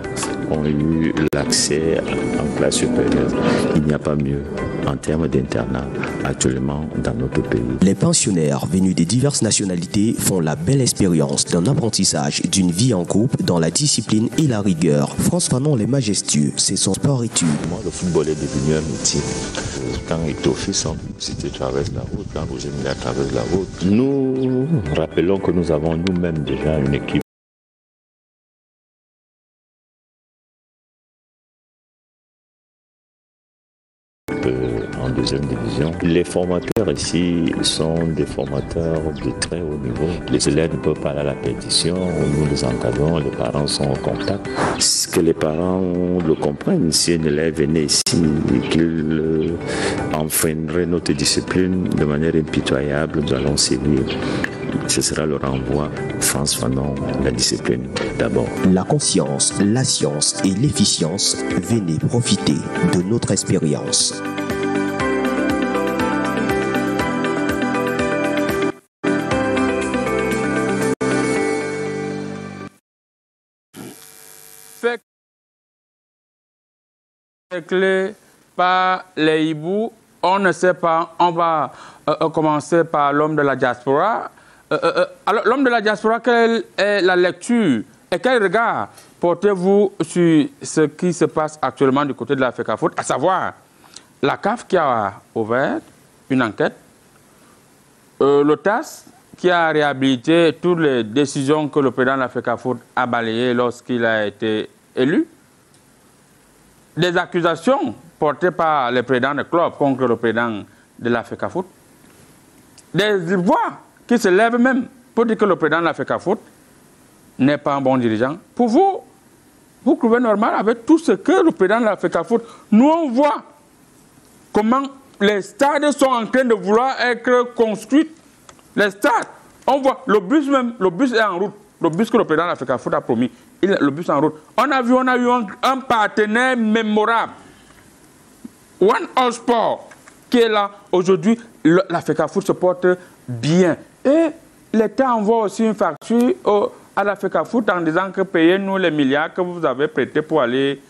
ont eu l'accès en classe supérieure. Il n'y a pas mieux en termes d'internat actuellement dans notre pays. Les pensionnaires venus des diverses nationalités font la belle expérience d'un apprentissage d'une vie en groupe dans la discipline et la rigueur. France Fanon les majestueux, c'est son sport-études. Moi, le football est devenu un métier. Quand Eto'o-Fils, c'était traverse la route, quand Roger Milla traverse la route. Nous rappelons que nous avons nous-mêmes déjà une équipe. En deuxième division. Les formateurs ici sont des formateurs de très haut niveau. Les élèves ne peuvent pas aller à la pétition, nous les encadrons, les parents sont en contact. Que les parents le comprennent, si un élève venait ici et qu'il enfreinerait notre discipline de manière impitoyable, nous allons sévir. ce sera le renvoi Frantz Fanon, la discipline d'abord. La conscience, la science et l'efficience, venez profiter de notre expérience. Clé par les hiboux, on ne sait pas, on va commencer par l'homme de la diaspora. Alors, l'homme de la diaspora, quelle est la lecture et quel regard portez-vous sur ce qui se passe actuellement du côté de la FECAFOOT, à savoir la CAF qui a ouvert une enquête, le TAS qui a réhabilité toutes les décisions que le président de la FECAFOOT a balayées lorsqu'il a été élu, des accusations portées par le président de club contre le président de la FECAFOOT, des voix qui se lèvent même pour dire que le président de la FECAFOOT n'est pas un bon dirigeant. Pour vous, vous trouvez normal avec tout ce que le président de la FECAFOOT, nous on voit comment les stades sont en train de vouloir être construits. Les stades, on voit le bus même, le bus est en route. Le bus que le président de la FECAFOOT a promis, le bus en route. On a eu un partenaire mémorable, One All Sport, qui est là. Aujourd'hui, la FECAFOOT se porte bien. Et l'État envoie aussi une facture à la FECAFOOT en disant que payez-nous les milliards que vous avez prêtés pour aller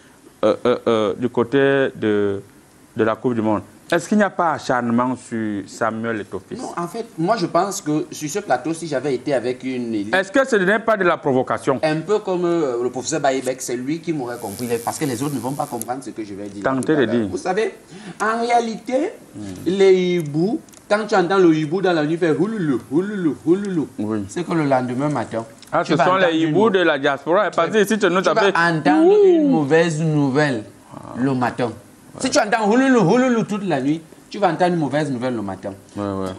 du côté de la Coupe du Monde. Est-ce qu'il n'y a pas acharnement sur Samuel Eto'o-Fils? Non, en fait, moi je pense que sur ce plateau, si j'avais été avec une élite... Est-ce que ce n'est pas de la provocation? Un peu comme le professeur Baïbek, c'est lui qui m'aurait compris, parce que les autres ne vont pas comprendre ce que je vais dire. Tentez de dire. Vous savez, en réalité, les hiboux, quand tu entends le hibou dans la nuit faire houloulou, houloulou, houloulou, oui, c'est que le lendemain matin... Ah, ce sont les hiboux de la diaspora. Parce que si tu nous vas entendre une mauvaise nouvelle le matin. Si tu entends houloulou toute la nuit, tu vas entendre une mauvaise nouvelle le matin.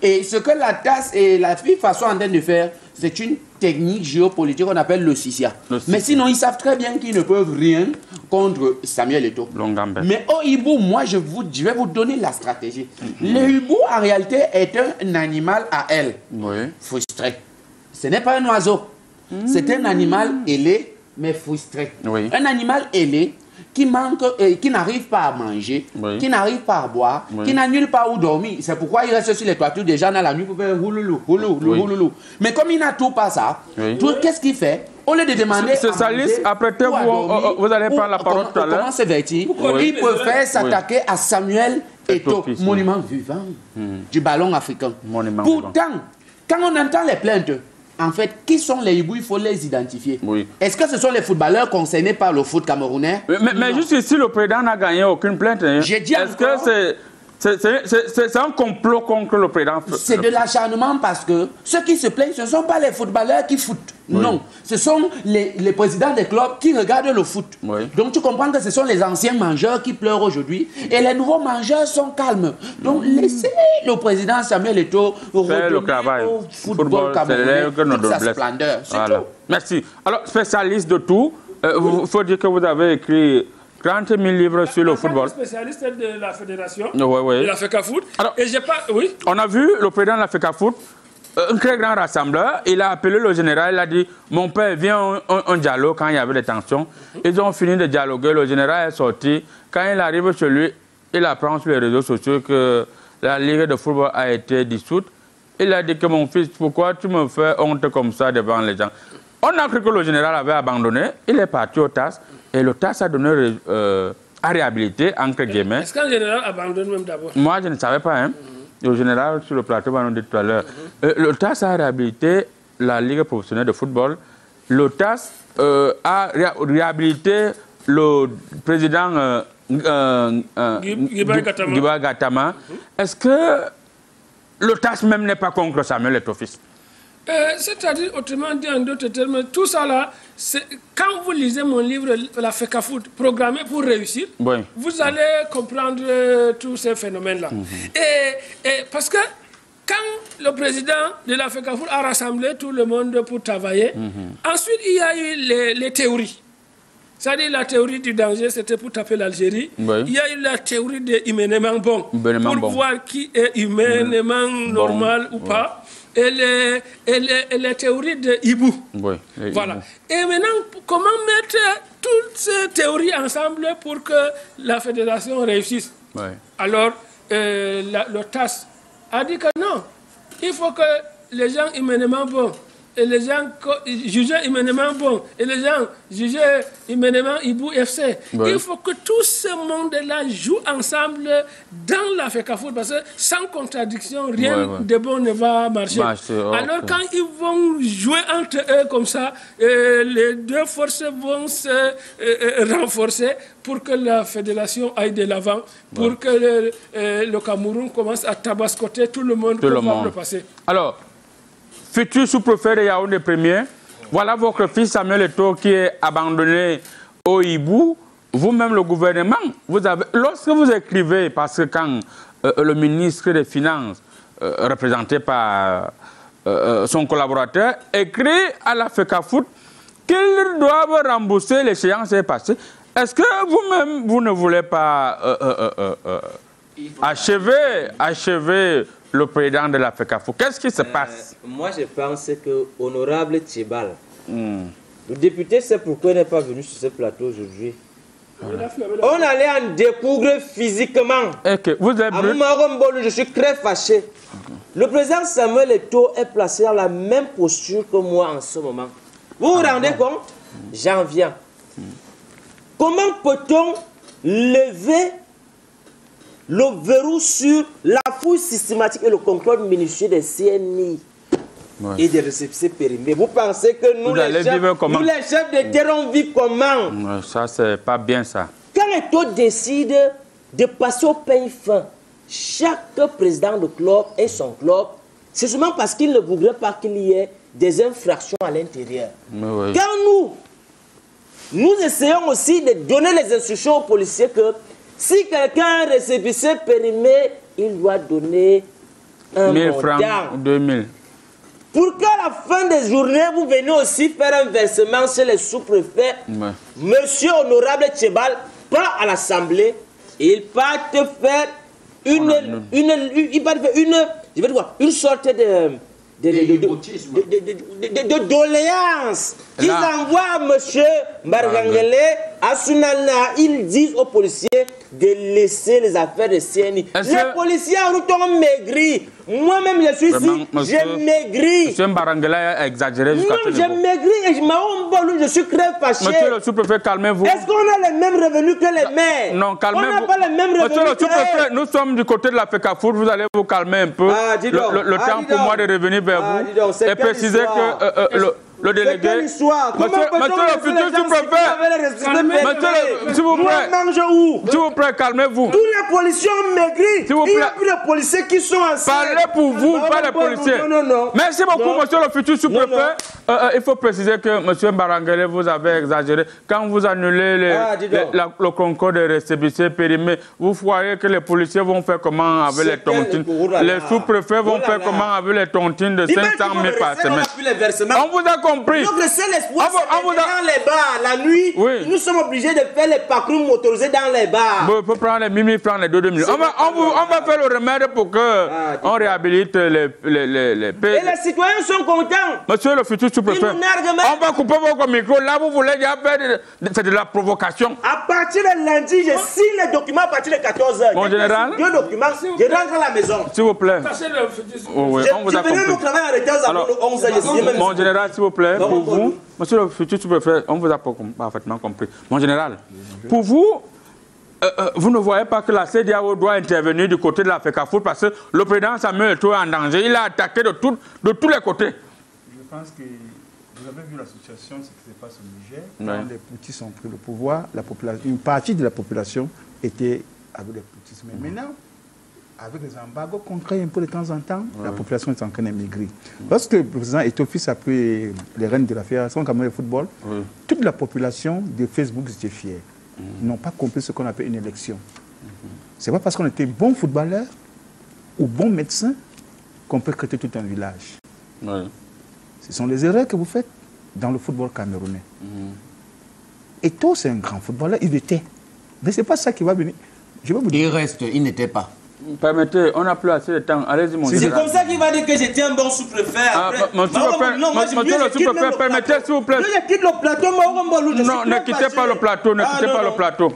Et ce que la TAS et la FIFA sont en train de faire, c'est une technique géopolitique qu'on appelle le CICIA. Mais sinon, ils savent très bien qu'ils ne peuvent rien contre Samuel Eto'o. Mais au hibou, moi, je vais vous donner la stratégie. Le hibou, en réalité, est un animal à aile, frustré. Ce n'est pas un oiseau. C'est un animal ailé, mais frustré. Un animal ailé qui manque, qui n'arrive pas à manger, qui n'arrive pas à boire, qui n'a nulle part où dormir. C'est pourquoi il reste sur les toitures des gens dans la nuit pour faire houloulou, houloulou, houloulou. Mais comme il n'a tout pas ça, qu'est-ce qu'il fait? Au lieu de demander à manger, après vous allez prendre la parole tout à l'heure. Comment se fait-il? Il préfère s'attaquer à Samuel Eto'o, monument vivant du ballon africain. Pourtant, quand on entend les plaintes, en fait, qui sont les hiboux? Il faut les identifier. Est-ce que ce sont les footballeurs concernés par le foot camerounais? Mais juste ici, le président n'a gagné aucune plainte. Est-ce que c'est un complot contre le président? C'est de l'acharnement parce que ceux qui se plaignent, ce ne sont pas les footballeurs qui foutent. Non, ce sont les présidents des clubs qui regardent le foot. Donc tu comprends que ce sont les anciens mangeurs qui pleurent aujourd'hui et les nouveaux mangeurs sont calmes. Donc laissez le président Samuel Eto'o redonner au football camerounais toute sa splendeur. Tout. Merci. Alors, spécialiste de tout, il faut dire que vous avez écrit 30 000 livres sur le football. Spécialiste de la fédération, de la FECAFOOT. Et j'ai pas... On a vu le président de la FECAFOOT, un très grand rassembleur. Il a appelé le général, il a dit « Mon père, viens un dialogue » quand il y avait des tensions. Ils ont fini de dialoguer, le général est sorti. Quand il arrive chez lui, il apprend sur les réseaux sociaux que la Ligue de football a été dissoute. Il a dit que mon fils, pourquoi tu me fais honte comme ça devant les gens? On a cru que le général avait abandonné. Il est parti au TAS. Et le TAS a donné à réhabiliter, entre guillemets. Est-ce qu'un général abandonne même d'abord? Moi, je ne savais pas. Le général sur le plateau va nous dire tout à l'heure. Le TAS a réhabilité la Ligue professionnelle de football. Le TAS a réhabilité le président Guiba Gatama. Est-ce que le TAS même n'est pas contre Samuel Eto'o-Fils? C'est-à-dire, autrement dit, en d'autres termes, tout ça là, quand vous lisez mon livre, La FECAFOOT, programmé pour réussir, vous allez comprendre tous ces phénomènes-là. Et parce que quand le président de la FECAFOOT a rassemblé tout le monde pour travailler, ensuite il y a eu les théories. C'est-à-dire la théorie du danger, c'était pour taper l'Algérie. Il y a eu la théorie de humainement bon, pour voir qui est humainement normal ou pas. et les théories de Ibou. Oui, voilà. Et maintenant, comment mettre toutes ces théories ensemble pour que la fédération réussisse? Oui. Alors, le TAS a dit que non, il faut que les gens humainement bons et les gens jugés humainement bons et les gens jugés humainement Ibou FC. Oui. Il faut que tout ce monde-là joue ensemble dans la FECAFOOT parce que sans contradiction, rien de bon ne va marcher. Alors quand ils vont jouer entre eux comme ça, les deux forces vont se renforcer pour que la fédération aille de l'avant, pour que le Cameroun commence à tabascoter tout le monde pour voir le passé. Alors, futur sous-préfet de Yaoundé Premier, voilà votre fils Samuel Eto'o qui est abandonné au Hibou. Vous-même, le gouvernement, lorsque vous écrivez, parce que quand le ministre des Finances, représenté par son collaborateur, écrit à la FECAFOOT qu'ils doivent rembourser l'échéance passée, est-ce que vous-même, vous ne voulez pas achever le président de la FECAFOOT? Qu'est-ce qui se passe? Moi, je pense que honorable Tchébal, le député sait pourquoi il n'est pas venu sur ce plateau aujourd'hui. On allait en découvrir physiquement. Je suis très fâché. Le président Samuel Eto'o est placé dans la même posture que moi en ce moment. Vous vous rendez compte? J'en viens. Comment peut-on lever le verrou sur la fouille systématique et le contrôle minutieux des CNI et des récépissés périmés? Vous pensez que nous, les chefs de terre, on vit comment? Ça, c'est pas bien ça. Quand Eto'o décide de passer au peigne fin, chaque président de club et son club, c'est seulement parce qu'il ne voudrait pas qu'il y ait des infractions à l'intérieur. Quand nous essayons aussi de donner les instructions aux policiers que si quelqu'un a un récépissé périmé, il doit donner 1000 francs, 2000. Pour qu'à la fin des journées, vous venez aussi faire un versement chez les sous-préfets. Monsieur honorable Tchébal part à l'Assemblée et il part te faire une sorte de doléances qu'ils envoient à M. Mbargangele, à Sunana, ils disent aux policiers de laisser les affaires de CNI. Les policiers en route ont maigri. Moi-même, je suis ici, j'ai maigri. M. Mbargangele a exagéré jusqu'à ce niveau. J'ai maigri et je suis très fâché. Monsieur le sous-préfêt, calmez-vous. Est-ce qu'on a les mêmes revenus que les maires? Non, calmez-vous. On n'a pas les mêmes revenus. Monsieur le sous-préfet, nous sommes du côté de la FECAFOOT, vous allez vous calmer un peu. Le temps pour moi de revenir vers vous et préciser que le délégué... Monsieur le futur sous-préfet, s'il vous plaît, calmez-vous. Tous les policiers ont maigri. Il n'y a plus de policiers qui sont ensemble. Parlez pour vous, pas les policiers. Merci beaucoup, monsieur le futur sous-préfet. Il faut préciser que monsieur Mbargangele, vous avez exagéré. Quand vous annulez le concours de récépissés périmés, vous voyez que les policiers vont faire comment avec les tontines? Les sous-préfets vont faire comment avec les tontines de 500 000 par semaine? On vous a compris. Donc le seul espoir, c'est dans les bars, la nuit, nous sommes obligés de faire les parcours motorisés dans les bars. On peut prendre les 1000 francs, les 2000. On va faire le remède pour que on réhabilite les pays. Et les citoyens sont contents. Monsieur le futur sous-préfet, on va couper votre micro. Là, vous voulez déjà faire c'est de la provocation. À partir de lundi, je signe les documents à partir de 14h. Mon général, 2 documents, je rentre à la maison. S'il vous plaît. On vous a compris. Mon travail en retard avant 11 h. Mon général, s'il vous plaît, pour vous, monsieur le futur sous-préfet, on vous a parfaitement compris. Mon général, pour vous, vous ne voyez pas que la CEDEAO doit intervenir du côté de la FECAFOOT parce que le président Samuel Eto'o est en danger. Il a attaqué de tous les côtés. Je pense que vous avez vu la situation, ce qui se passe au Niger. Quand les Poutistes ont pris le pouvoir, une partie de la population était avec les Poutistes. Mais maintenant, avec les embargos concrets un peu de temps en temps, la population est en train d'émigrer. Lorsque le président Eto'o a pris les rênes de l'affaire, son camarade de football, toute la population de Facebook était fière. Ils n'ont pas compris ce qu'on appelle une élection. Ce n'est pas parce qu'on était bon footballeur ou bon médecin qu'on peut créer tout un village. Ce sont les erreurs que vous faites dans le football camerounais. Eto'o, c'est un grand footballeur, il était. Mais ce n'est pas ça qui va venir. Il reste, il n'était pas. Permettez, on n'a plus assez de temps. Allez-y, mon C'est comme ça qu'il va dire que j'étais un bon sous-préfet. Monsieur le sous-préfet, permettez, s'il vous plaît. Je quitte le plateau, non, ne quittez pas le plateau, ne quittez pas le plateau.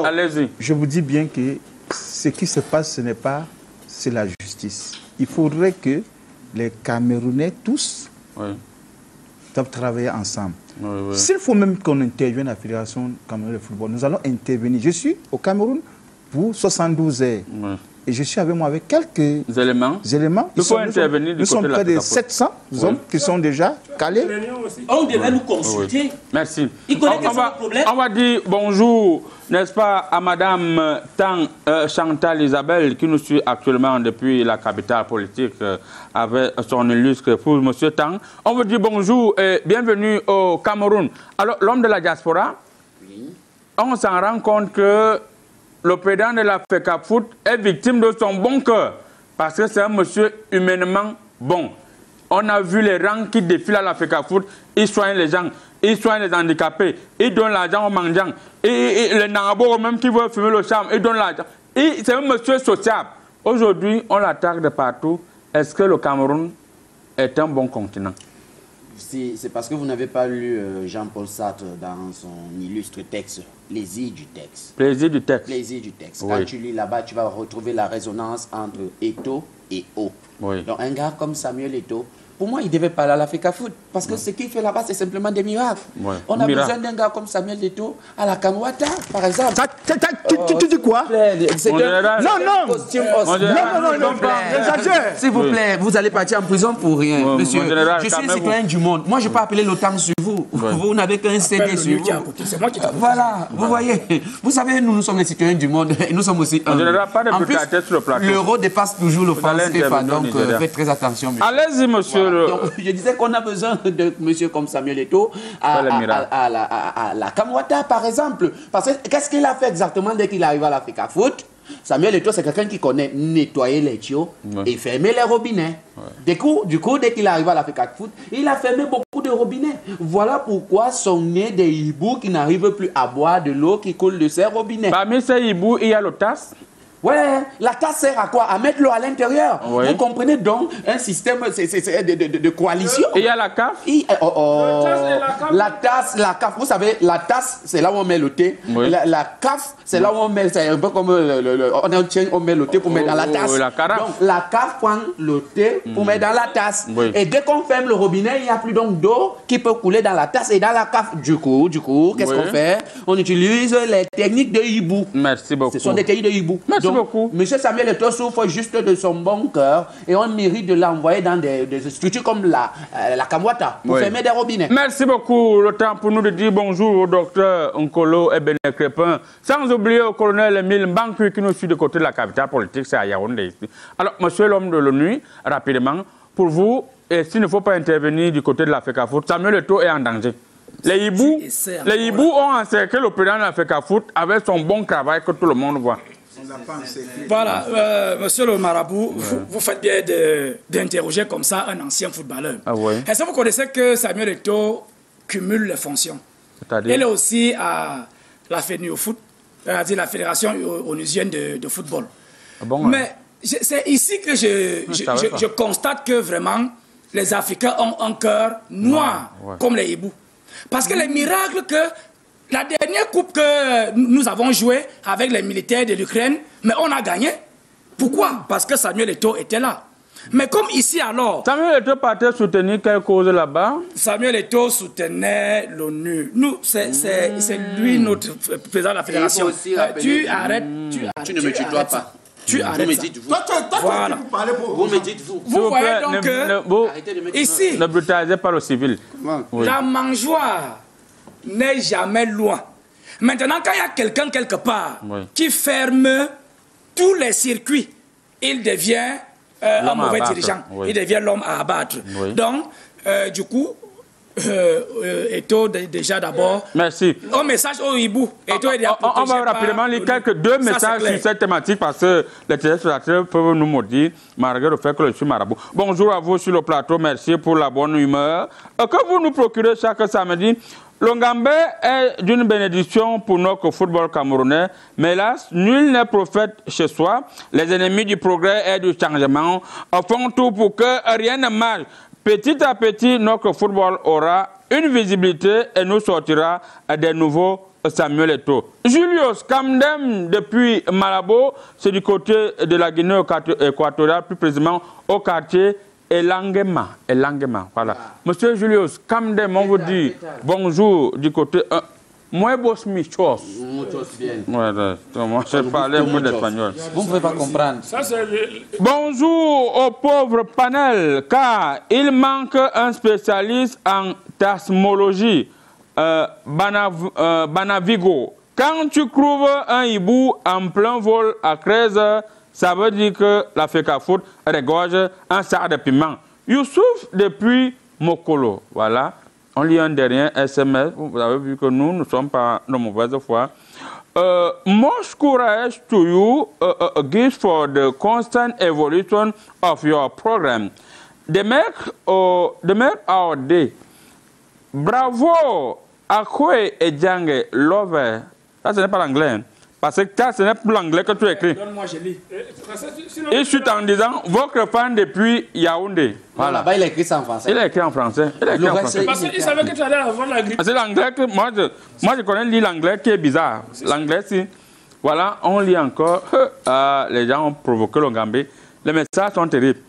Allez-y. Je vous dis bien que ce qui se passe, ce n'est pas, c'est la justice. Il faudrait que les Camerounais, tous, doivent travailler ensemble. S'il faut même qu'on intervienne à la Fédération camerounaise de football, nous allons intervenir. Je suis au Cameroun pour 72 heures. Et je suis avec moi avec quelques éléments. Nous sommes près de 700 hommes qui sont déjà calés. On devait nous consulter. Merci. On va dire bonjour, n'est-ce pas, à Madame Chantal Isabelle, qui nous suit actuellement depuis la capitale politique avec son illustre épouse, Monsieur Tang. On vous dit bonjour et bienvenue au Cameroun. Alors, l'homme de la diaspora, on s'en rend compte que le président de la FECAFOOT est victime de son bon cœur parce que c'est un monsieur humainement bon. On a vu les rangs qui défilent à la FECAFOOT, ils soignent les gens, ils soignent les handicapés, ils donnent l'argent aux mendiants, et les Nangabo même qui veulent fumer le charme, ils donnent l'argent. C'est un monsieur sociable. Aujourd'hui, on l'attaque de partout. Est-ce que le Cameroun est un bon continent? C'est parce que vous n'avez pas lu Jean-Paul Sartre dans son illustre texte, Plaisir du texte. Plaisir du texte. Plaisir du texte. Oui. Quand tu lis là-bas, tu vas retrouver la résonance entre Eto'o et O. Oui. Donc un gars comme Samuel Eto'o, pour moi, il devait parler à la FECAFOOT parce que ce qu'il fait là-bas, c'est simplement des miracles. On a besoin d'un gars comme Samuel Eto'o à la Kamwata, par exemple. Tu dis quoi? Non, s'il vous plaît, vous allez partir en prison pour rien, monsieur. Je suis un citoyen du monde. Moi, je ne peux pas appeler l'OTAN sur vous. Vous n'avez qu'un CD sur vous. C'est moi qui Voilà, vous voyez. Vous savez, nous sommes les citoyens du monde et nous sommes aussi. En plus, l'euro dépasse toujours le franc CFA, donc faites très attention. Allez-y, monsieur. Donc, je disais qu'on a besoin de monsieur comme Samuel Eto'o à la Kamwata, par exemple. Parce que qu'est-ce qu'il a fait exactement dès qu'il arrive à la FECAFOOT? Samuel Eto'o, c'est quelqu'un qui connaît nettoyer les tuyaux et fermer les robinets. Du coup, dès qu'il arrive à la FECAFOOT, il a fermé beaucoup de robinets. Voilà pourquoi sont nés des hiboux qui n'arrivent plus à boire de l'eau qui coule de ces robinets. Parmi ces hiboux, il y a le TAS. Ouais, la tasse sert à quoi? À mettre l'eau à l'intérieur. Vous comprenez donc un système de coalition. Et il y a la CAF. La tasse, la CAF. Vous savez, la tasse, c'est là où on met le thé. La CAF, c'est là où on met, c'est un peu comme on met le thé pour mettre dans la tasse. Donc la CAF prend le thé pour mettre dans la tasse. Et dès qu'on ferme le robinet, il n'y a plus donc d'eau qui peut couler dans la tasse et dans la CAF. Du coup, qu'est-ce qu'on fait? On utilise les techniques de hibou. Merci beaucoup. Ce sont des techniques de hibou. Merci beaucoup. Monsieur Samuel Eto'o souffre juste de son bon cœur et on mérite de l'envoyer dans des structures comme la Kamwata pour fermer des robinets. Merci beaucoup. Le temps pour nous de dire bonjour au docteur Nkolo Ebene Crépin, sans oublier au colonel Emile Mbankui qui nous suit de côté de la capitale politique, c'est à Yaoundé. Alors, monsieur l'homme de l'ONU, rapidement, pour vous, et s'il ne faut pas intervenir du côté de la FECAFOOT, Samuel Eto'o est en danger. Les hiboux ont encerclé le président de la FECAFOOT avec son bon travail que tout le monde voit. Voilà, monsieur le marabout, vous faites bien d'interroger comme ça un ancien footballeur. Est-ce que vous connaissez que Samuel Eto'o cumule les fonctions? Il est aussi à la FENIOFOOT, c'est-à-dire la Fédération onusienne de football. Mais c'est ici que je constate que vraiment les Africains ont un cœur noir, comme les hiboux. Parce que les miracles que... La dernière coupe que nous avons jouée avec les militaires de l'Ukraine, mais on a gagné. Pourquoi? Parce que Samuel Eto'o était là. Mais comme ici alors... Samuel Eto'o partait soutenir quelle cause là-bas? Samuel Eto'o soutenait l'ONU. Nous, c'est lui notre président de la fédération. Tu arrêtes. Tu ne me tutoies pas. Tu arrêtes. Vous me dites vous. Voilà. Vous me dites vous. Vous voyez donc que ici... Ne brutalisez pas le civil. La mangeoire n'est jamais loin. Maintenant, quand il y a quelqu'un quelque part qui ferme tous les circuits, il devient un mauvais dirigeant. Il devient l'homme à abattre. Donc, du coup, Eto'o déjà d'abord. Merci. Un message au hibou. On va rapidement lire deux messages sur cette thématique parce que les téléspectateurs peuvent nous maudire malgré le fait que je suis marabout. Bonjour à vous sur le plateau. Merci pour la bonne humeur que vous nous procurez chaque samedi. L'Ongambé est d'une bénédiction pour notre football camerounais, mais hélas, nul n'est prophète chez soi. Les ennemis du progrès et du changement font tout pour que rien ne marche. Petit à petit, notre football aura une visibilité et nous sortira des nouveaux Samuel Eto'o. Julius Kamdem, depuis Malabo, c'est du côté de la Guinée équatoriale, plus précisément au quartier Elangema. Voilà. Monsieur Julius Kamdem, on vous dit bonjour du côté... Moi, boss michos. Moi, je parlais un peu d'espagnol. Vous ne pouvez pas comprendre. Bonjour au pauvre panel, car il manque un spécialiste en tasmologie. Banavigo. Quand tu trouves un hibou en plein vol à 13 heures, ça veut dire que la FECAFOOT regorge un sac de piment. Youssouf depuis Mokolo. Voilà. On lit un dernier SMS. Vous avez vu que nous ne sommes pas de mauvaise foi. Much courage to you, gives for the constant evolution of your program. They make our day. Bravo, Akwe et Djange Lover. Ça, ce n'est pas l'anglais. Parce que ça, ce n'est plus l'anglais que tu écris. Donne-moi, je lis. Il suit en disant votre fan depuis Yaoundé. Voilà. Là-bas, il a écrit ça en français. Il a écrit en français. Parce qu'il savait que tu allais avoir la grippe. C'est l'anglais que moi, je connais lire l'anglais qui est bizarre. L'anglais, si. Voilà, on lit encore. Les gens ont provoqué l'Ongambé. Les messages sont terribles.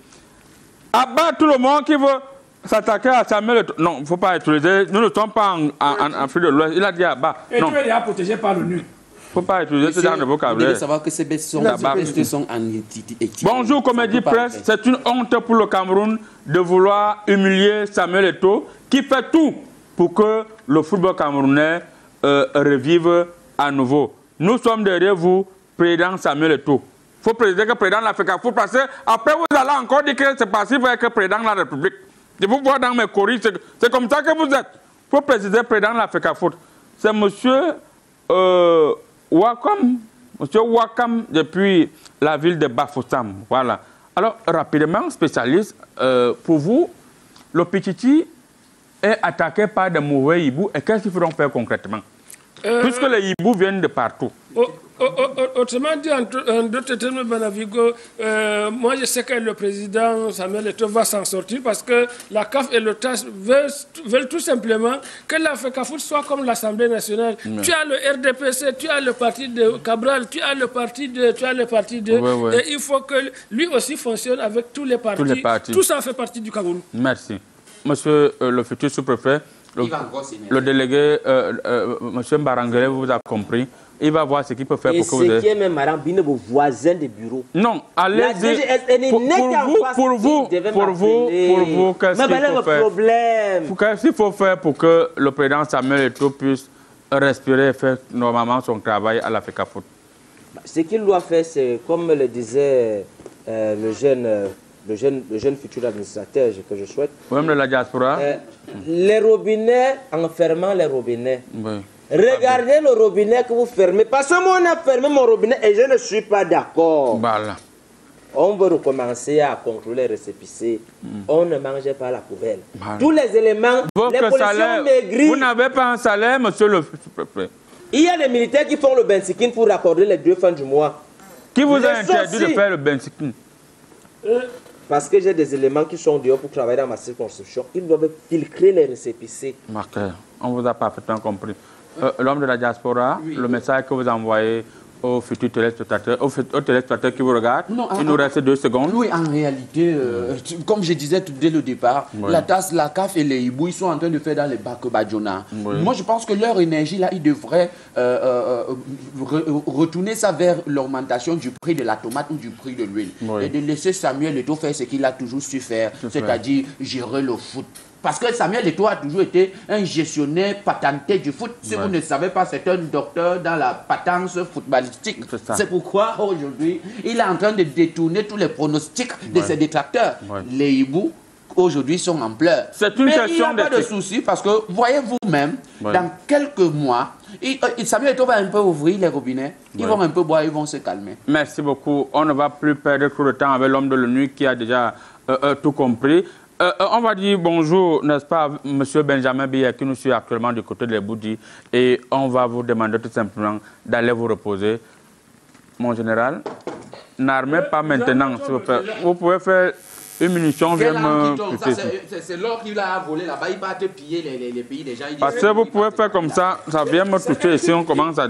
Abat tout le monde qui veut s'attaquer à Samuel. Non, il ne faut pas utiliser. Nous ne sommes pas en Afrique de l'Ouest. Il a dit Abat. Et tu es déjà protégé par l'ONU. Il ne faut pas utiliser ce genre de vocabulaire. Vous devez savoir que ces bestes sont en éthique. Bonjour, Comédie Presse. C'est une honte pour le Cameroun de vouloir humilier Samuel Eto'o, qui fait tout pour que le football camerounais revive à nouveau. Nous sommes derrière vous, président Samuel Eto'o. Il faut présider que président de la FECAFOOT, parce que après vous allez encore dire que c'est passif avec le président de la République. Je vous vois dans mes courriers, c'est comme ça que vous êtes. Il faut présider président de la FECAFOOT. C'est monsieur Wakam depuis la ville de Bafoussam. Voilà. Alors, rapidement, spécialiste, pour vous, le Pichichi est attaqué par des mauvais hiboux. Et qu'est-ce qu'il faudra faire concrètement? Puisque les hiboux viennent de partout. Autrement dit, en d'autres termes, Banavigo, moi je sais que le président Samuel Eto'o va s'en sortir parce que la CAF et le TAS veulent tout simplement que la FECAFOOT soit comme l'Assemblée nationale. Tu as le RDPC, tu as le parti de Cabral, tu as le parti de... Et il faut que lui aussi fonctionne avec tous les partis. Tout ça fait partie du Cameroun. Merci. Monsieur le futur sous-préfet, le délégué, monsieur Mbarangele, vous a compris. Il va voir ce qu'il peut faire pour que vous... Et ce qui est même Marambine, vos voisins de bureau. Non, allez-y. Pour vous, qu'est-ce qu'il faut faire pour que le président Samuel Eto'o puisse respirer et faire normalement son travail à la FECAFOOT? Ce qu'il doit faire, c'est comme le disait le jeune futur administrateur que je souhaite. Même de la diaspora. Les robinets, en fermant les robinets. Oui. Regardez le robinet que vous fermez. Parce que moi, on a fermé mon robinet et je ne suis pas d'accord. Voilà. On veut recommencer à contrôler les récépissés. On ne mangeait pas la poubelle. Voilà. Tous les éléments, les pollutions maigries. Vous n'avez pas un salaire, monsieur le préfet? Il y a des militaires qui font le bensikin pour accorder les 2 fins du mois. Qui vous a interdit de faire le bensikin? Parce que j'ai des éléments qui sont dehors pour travailler dans ma circonscription. Ils doivent filtrer les récépissés. Marqueur, on vous a parfaitement compris. L'homme de la diaspora, oui. Le message que vous envoyez aux futurs téléspectateurs, aux téléspectateurs qui vous regardent, il nous reste 2 secondes. Oui, en réalité, comme je disais dès le départ, la TAS, la CAF et les hiboux, ils sont en train de faire dans les bacs Badjona. Moi, je pense que leur énergie, là, ils devraient retourner ça vers l'augmentation du prix de la tomate ou du prix de l'huile. Et de laisser Samuel Eto'o faire ce qu'il a toujours su faire, c'est-à-dire gérer le foot. Parce que Samuel Eto'o a toujours été un gestionnaire patenté du foot. Si vous ne savez pas, c'est un docteur dans la patence footballistique. C'est pourquoi aujourd'hui, il est en train de détourner tous les pronostics de ses détracteurs. Les hiboux, aujourd'hui, sont en pleurs. Mais il n'y a pas de souci parce que, voyez vous-même, dans quelques mois, Samuel Eto'o va un peu ouvrir les robinets. Ils vont un peu boire, ils vont se calmer. Merci beaucoup. On ne va plus perdre trop de temps avec l'homme de l'ONU qui a déjà tout compris. On va dire bonjour, n'est-ce pas, M. Benjamin Biya, qui nous suit actuellement du côté de l'Eboudi, et on va vous demander tout simplement d'aller vous reposer. Mon général, n'armez pas maintenant, s'il vous plaît. Vous pouvez faire une munition, c'est l'or qu'il a volé là-bas, il va te piller les pays déjà. Parce que vous pouvez faire comme ça vient me toucher, et si on commence à...